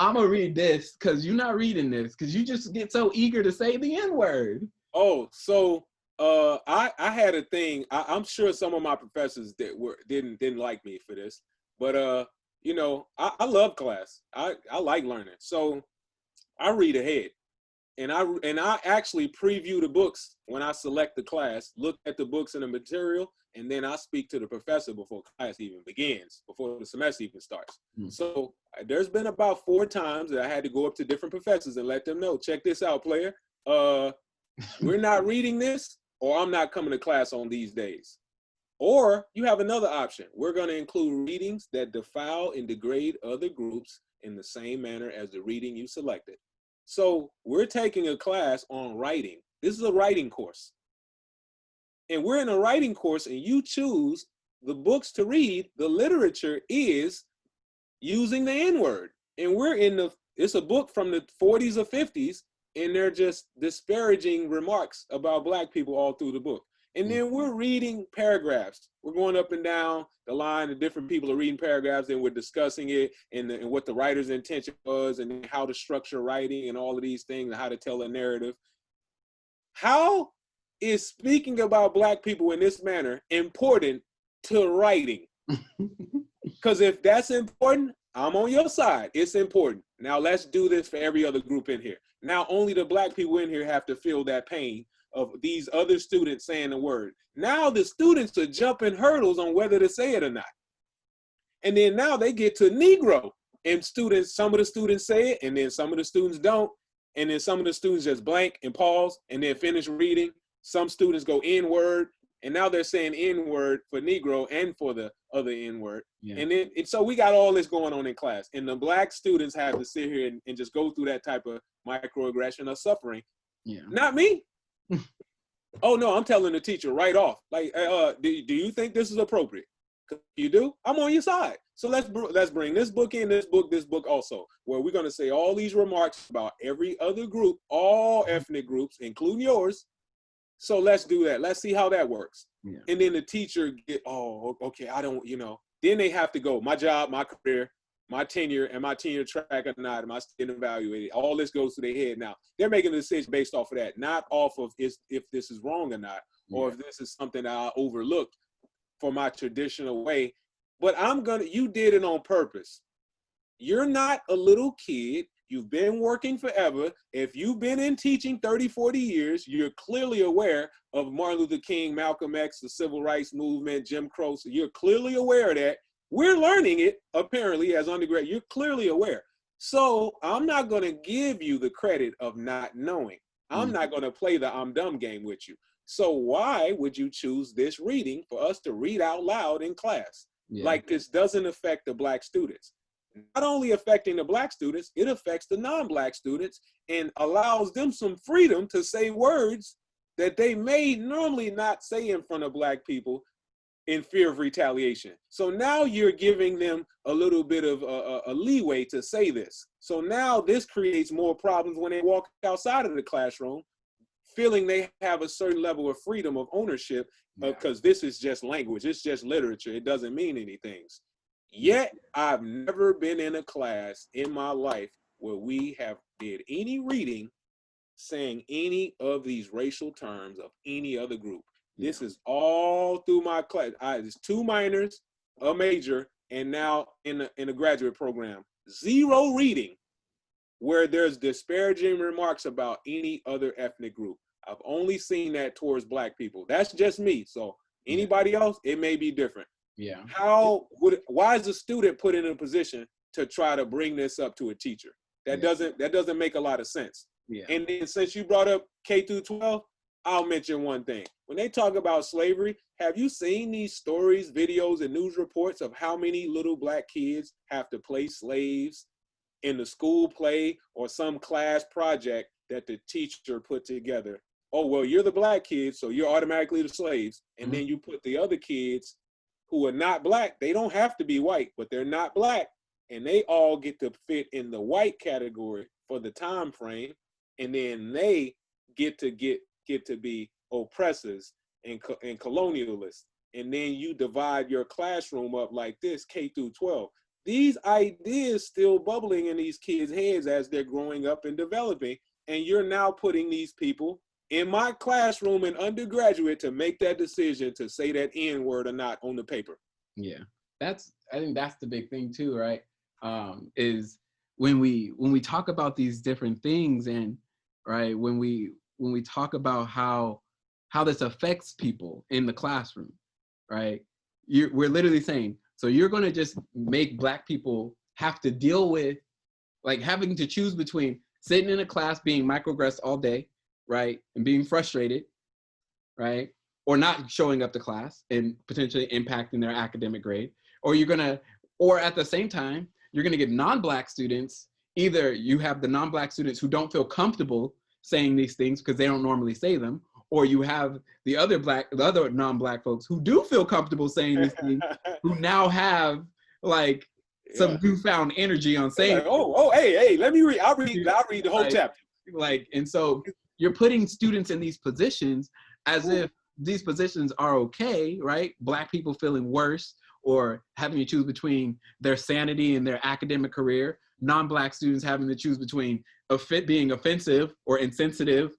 I'm gonna read this because you're not reading this because you just get so eager to say the N-word. Oh, so I had a thing. I'm sure some of my professors that didn't like me for this, but you know, I love class. I like learning. So I read ahead. And I actually preview the books when I select the class, look at the books and the material, and then I speak to the professor before class even begins, before the semester even starts. So there's been about 4 times that I had to go up to different professors and let them know, check this out, player. We're not reading this, or I'm not coming to class on these days. Or you have another option. We're going to include readings that defile and degrade other groups in the same manner as the reading you selected. So we're taking a class on writing. This is a writing course. And we're in a writing course and you choose the books to read. The literature is using the N-word. And it's a book from the 40s or 50s, and they're just disparaging remarks about Black people all through the book. And then we're reading paragraphs. We're going up and down the line, and different people are reading paragraphs, and we're discussing it and what the writer's intention was and how to structure writing and all of these things and how to tell a narrative. How is speaking about Black people in this manner important to writing? Because if that's important, I'm on your side. It's important. Now let's do this for every other group in here. Now only the Black people in here have to feel that pain of these other students saying the word. Now the students are jumping hurdles on whether to say it or not. And then now they get to Negro, and some of the students say it, and then some of the students don't. And then some of the students just blank and pause and then finish reading. Some students go N-word, and now they're saying N-word for Negro and for the other N-word. Yeah. And so we got all this going on in class. And the Black students have to sit here and just go through that type of microaggression or suffering. Yeah. Not me. Oh no, I'm telling the teacher right off. Like, do you think this is appropriate? If you do, I'm on your side. So let's bring this book in, this book also, where we're gonna say all these remarks about every other group, all ethnic groups, including yours. So let's do that. Let's see how that works. Yeah. And then the teacher okay, I don't, then they have to go. My job, my career, my tenure, and my tenure track or not, am I getting evaluated? All this goes to their head now. They're making a decision based off of that, not off of if this is wrong or not, or if this is something I overlooked for my traditional way. But you did it on purpose. You're not a little kid. You've been working forever. If you've been in teaching 30, 40 years, you're clearly aware of Martin Luther King, Malcolm X, the Civil Rights Movement, Jim Crow. So you're clearly aware of that. We're learning it, apparently, as undergrad. You're clearly aware. So I'm not going to give you the credit of not knowing. I'm not going to play the I'm dumb game with you. So why would you choose this reading for us to read out loud in class? Yeah. Like, this doesn't affect the Black students. Not only affecting the Black students, it affects the non-Black students and allows them some freedom to say words that they may normally not say in front of Black people in fear of retaliation. So now you're giving them a little bit of a leeway to say this. So now this creates more problems when they walk outside of the classroom, feeling they have a certain level of freedom of ownership, because this is just language, it's just literature, it doesn't mean anything. Yet I've never been in a class in my life where we have did any reading saying any of these racial terms of any other group. This is all through my class. There's 2 minors, a major, and now in a graduate program. 0 reading where there's disparaging remarks about any other ethnic group. I've only seen that towards Black people. That's just me. So anybody else, it may be different. Yeah. Why is a student put in a position to try to bring this up to a teacher? That doesn't make a lot of sense. Yeah. And then since you brought up K through 12, I'll mention one thing. When they talk about slavery, have you seen these stories, videos, and news reports of how many little Black kids have to play slaves in the school play or some class project that the teacher put together? Oh, well, you're the Black kids, so you're automatically the slaves. And then you put the other kids who are not Black. They don't have to be white, but they're not Black. And they all get to fit in the white category for the time frame. And then they get to be oppressors and colonialists. And then you divide your classroom up like this, K through 12. These ideas still bubbling in these kids' heads as they're growing up and developing. And you're now putting these people in my classroom in undergraduate to make that decision to say that N word or not on the paper. Yeah, I think that's the big thing too, right? Is when we talk about these different things, and right, when we talk about how this affects people in the classroom, right? We're literally saying, so you're going to just make Black people have to deal with, like, having to choose between sitting in a class being microaggressed all day, right, and being frustrated, right, or not showing up to class and potentially impacting their academic grade, or at the same time, you're gonna get non-Black students. Either you have the non-Black students who don't feel comfortable saying these things because they don't normally say them, or you have the other non-Black folks who do feel comfortable saying these things, who now have like some newfound energy on saying, like, hey, let me read. I'll read the whole chapter. Like, and so you're putting students in these positions as if these positions are okay, right? Black people feeling worse or having to choose between their sanity and their academic career, non-Black students having to choose between being offensive or insensitive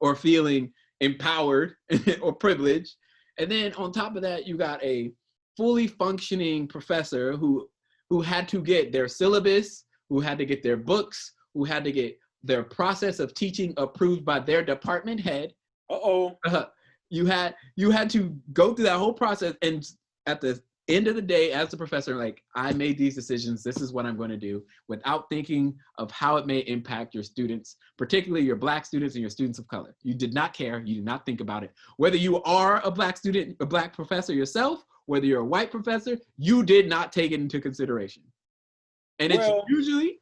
or feeling empowered or privileged. And then on top of that, you got a fully functioning professor who had to get their syllabus, who had to get their books, who had to get their process of teaching approved by their department head. You had to go through that whole process, and at the end of the day, as the professor, like, I made these decisions, this is what I'm going to do, without thinking of how it may impact your students, particularly your Black students and your students of color. You did not care, you did not think about it. Whether you are a Black student, a Black professor yourself, whether you're a white professor, you did not take it into consideration. And it's usually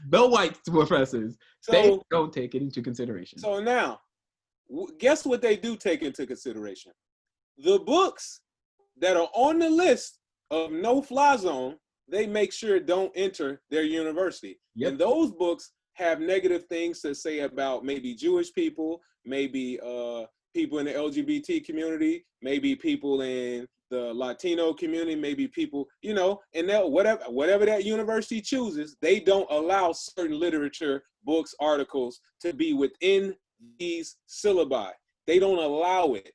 the white professors, they don't take it into consideration. So now, guess what they do take into consideration? The books that are on the list of no-fly zone, they make sure don't enter their university. Yep. And those books have negative things to say about maybe Jewish people, maybe people in the LGBT community, maybe people in the Latino community, maybe people, you know, and whatever that university chooses, they don't allow certain literature, books, articles to be within these syllabi. They don't allow it.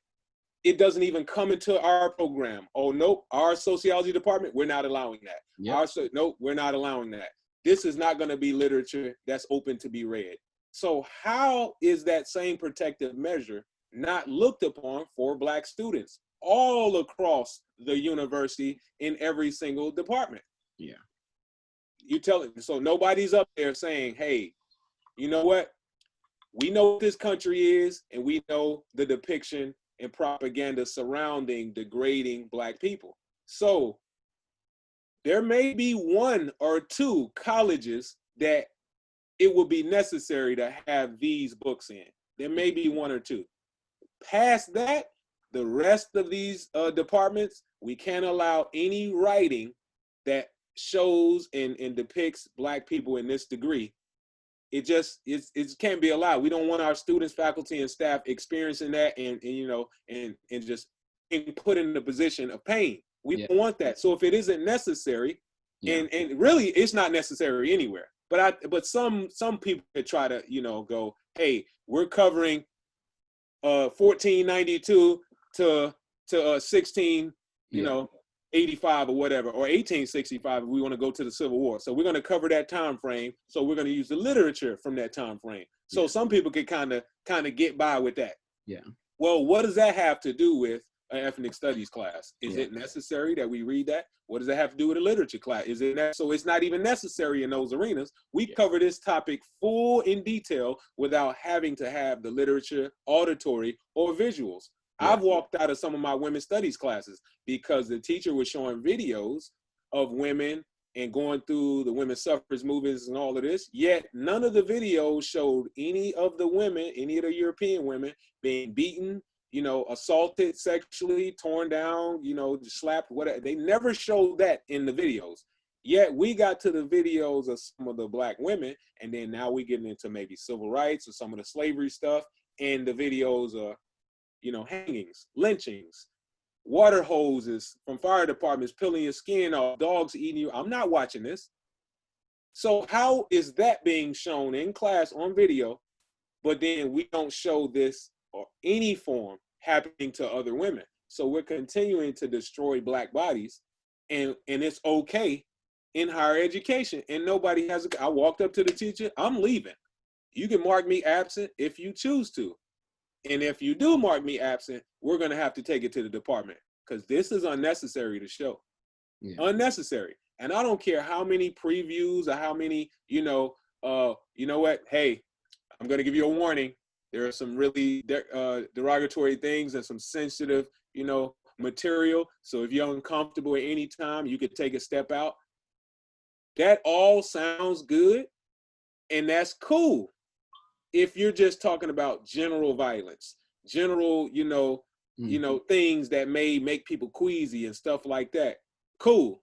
It doesn't even come into our program. Oh, nope, our sociology department, we're not allowing that. Yep. Nope, we're not allowing that. This is not gonna be literature that's open to be read. So how is that same protective measure not looked upon for Black students all across the university in every single department? Yeah. You tell it, so nobody's up there saying, hey, you know what? we know what this country is, and we know the depiction and propaganda surrounding degrading Black people. So there may be one or two colleges that it would be necessary to have these books in. There may be one or two. Past that, the rest of these departments, we can't allow any writing that shows and depicts Black people in this degree. It can't be allowed. We don't want our students, faculty, and staff experiencing that and just being put in the position of pain. We don't want that. So if it isn't necessary, and really it's not necessary anywhere. But some people could try to go, hey, we're covering 1492 to 1685 or whatever, or 1865 if we want to go to the Civil War. So we're going to cover that time frame. So we're going to use the literature from that time frame. So some people could kind of get by with that. Yeah. Well, what does that have to do with an ethnic studies class? Is it necessary that we read that? What does that have to do with a literature class? Is it so it's not even necessary in those arenas? We cover this topic full in detail without having to have the literature, auditory, or visuals. I've walked out of some of my women's studies classes because the teacher was showing videos of women and going through the women's suffrage movements and all of this, yet none of the videos showed any of the women, any of the European women being beaten, assaulted sexually, torn down, slapped, whatever. They never showed that in the videos. Yet we got to the videos of some of the Black women, and then now we getting into maybe civil rights or some of the slavery stuff, and the videos are, hangings, lynchings, water hoses from fire departments, peeling your skin off, dogs eating you. I'm not watching this. So how is that being shown in class on video, but then we don't show this or any form happening to other women? So we're continuing to destroy Black bodies, and it's okay in higher education. And nobody has I walked up to the teacher, I'm leaving. You can mark me absent if you choose to. And if you do mark me absent, we're going to have to take it to the department because this is unnecessary to show. Unnecessary. And I don't care how many previews or how many, you know what? Hey, I'm going to give you a warning. There are some really derogatory things and some sensitive, material. So if you're uncomfortable at any time, you could take a step out. That all sounds good. And that's cool. If you're just talking about general violence, general, things that may make people queasy and stuff like that, cool.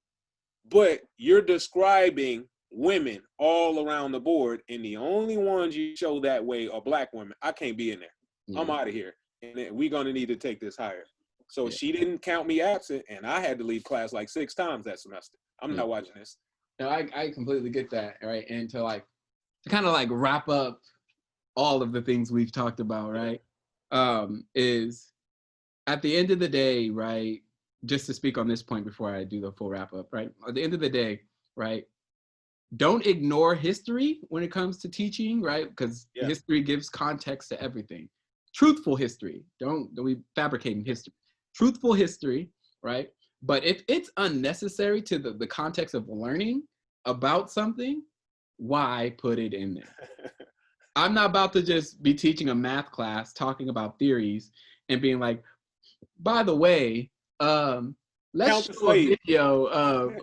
But you're describing women all around the board, and the only ones you show that way are Black women. I can't be in there. I'm out of here. And we're going to need to take this higher. So she didn't count me absent, and I had to leave class like 6 times that semester. I'm not watching this. No, I completely get that, right? And to kind of wrap up all of the things we've talked about, right, is at the end of the day, right, just to speak on this point before I do the full wrap up, right, at the end of the day, right, don't ignore history when it comes to teaching, right, because history gives context to everything. Truthful history, don't be fabricating history. Truthful history, right, but if it's unnecessary to the context of learning about something, why put it in there? I'm not about to just be teaching a math class, talking about theories and being like, by the way, let's show a video of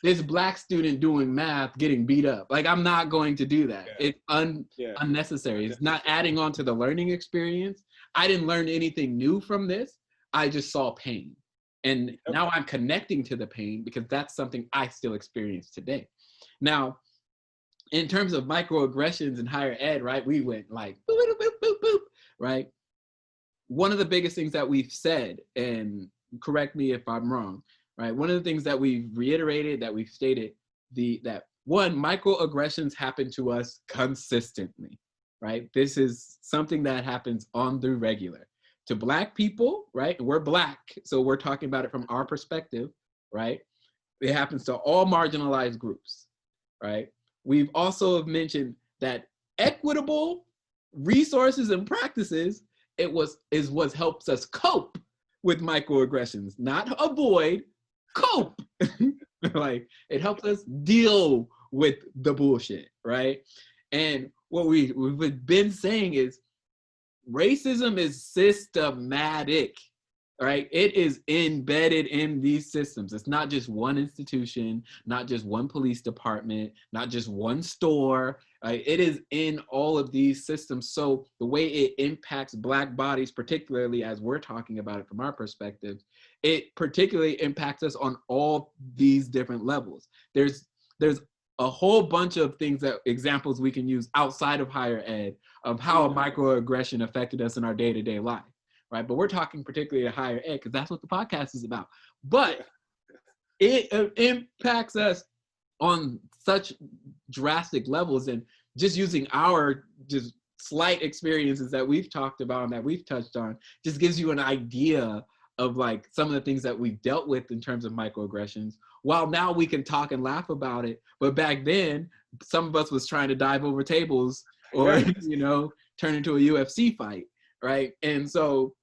this Black student doing math getting beat up. I'm not going to do that. It's unnecessary. It's not adding on to the learning experience. I didn't learn anything new from this. I just saw pain. And now I'm connecting to the pain because that's something I still experience today. Now, in terms of microaggressions in higher ed, right, we went boop, boop, boop, boop, boop, right? One of the biggest things that we've said, and correct me if I'm wrong, right? One of the things that we've reiterated, that we've stated, that one, microaggressions happen to us consistently, right? This is something that happens on the regular. To Black people, right? We're Black, so we're talking about it from our perspective, right? It happens to all marginalized groups, right? We've also mentioned that equitable resources and practices is what helps us cope with microaggressions, not avoid, cope. It helps us deal with the bullshit, right? And what we've been saying is racism is systematic, right? It is embedded in these systems. It's not just one institution, not just one police department, not just one store. Right? It is in all of these systems. So the way it impacts Black bodies, particularly as we're talking about it from our perspective, it particularly impacts us on all these different levels. There's a whole bunch of things that examples we can use outside of higher ed of how a microaggression affected us in our day-to-day life. Right, but we're talking particularly at higher ed because that's what the podcast is about. But it impacts us on such drastic levels, and just using our just slight experiences that we've talked about and that we've touched on just gives you an idea of like some of the things that we've dealt with in terms of microaggressions. While now we can talk and laugh about it, but back then some of us was trying to dive over tables or turn into a UFC fight. Right. And so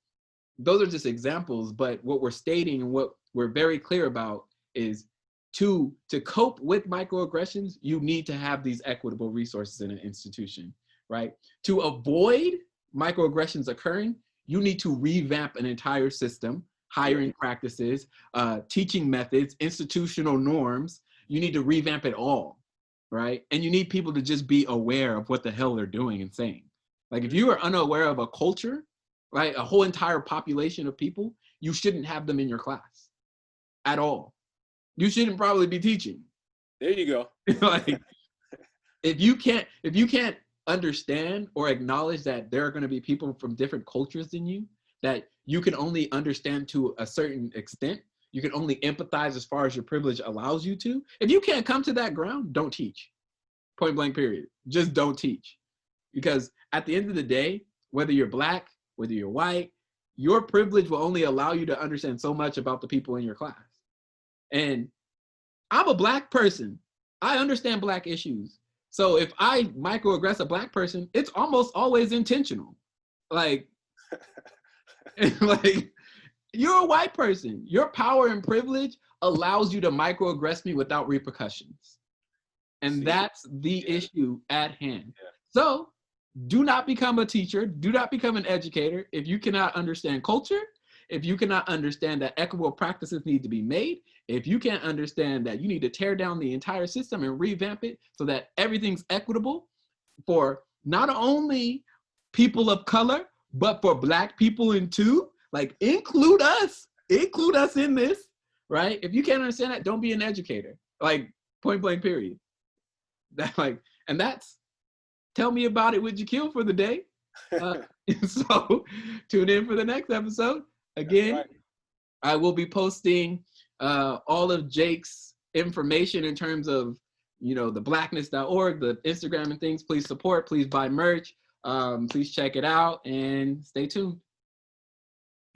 those are just examples, but what we're stating and what we're very clear about is to cope with microaggressions, you need to have these equitable resources in an institution, right? To avoid microaggressions occurring, you need to revamp an entire system, hiring practices, teaching methods, institutional norms. You need to revamp it all, right? And you need people to just be aware of what the hell they're doing and saying. Like if you are unaware of a culture, right, a whole entire population of people, you shouldn't have them in your class at all. You shouldn't probably be teaching. There you go. Like if you can't understand or acknowledge that there are going to be people from different cultures than you, that you can only understand to a certain extent, you can only empathize as far as your privilege allows you to. If you can't come to that ground, don't teach. Point blank period. Just don't teach. Because at the end of the day, whether you're Black, whether you're white, your privilege will only allow you to understand so much about the people in your class. And I'm a Black person. I understand Black issues. So if I microaggress a Black person, it's almost always intentional. Like, like you're a white person. Your power and privilege allows you to microaggress me without repercussions. And that's the issue at hand. So do not become a teacher. Do not become an educator if you cannot understand culture, if you cannot understand that equitable practices need to be made, if you can't understand that you need to tear down the entire system and revamp it so that everything's equitable for not only people of color, but for Black people in too. Like include us in this, right? If you can't understand that, don't be an educator. Like point blank period. That and that's Tell Me About It with Jakeel for the day. So tune in for the next episode. Again, right. I will be posting all of Jake's information in terms of, the blackness.org, the Instagram and things. Please support, please buy merch. Please check it out and stay tuned.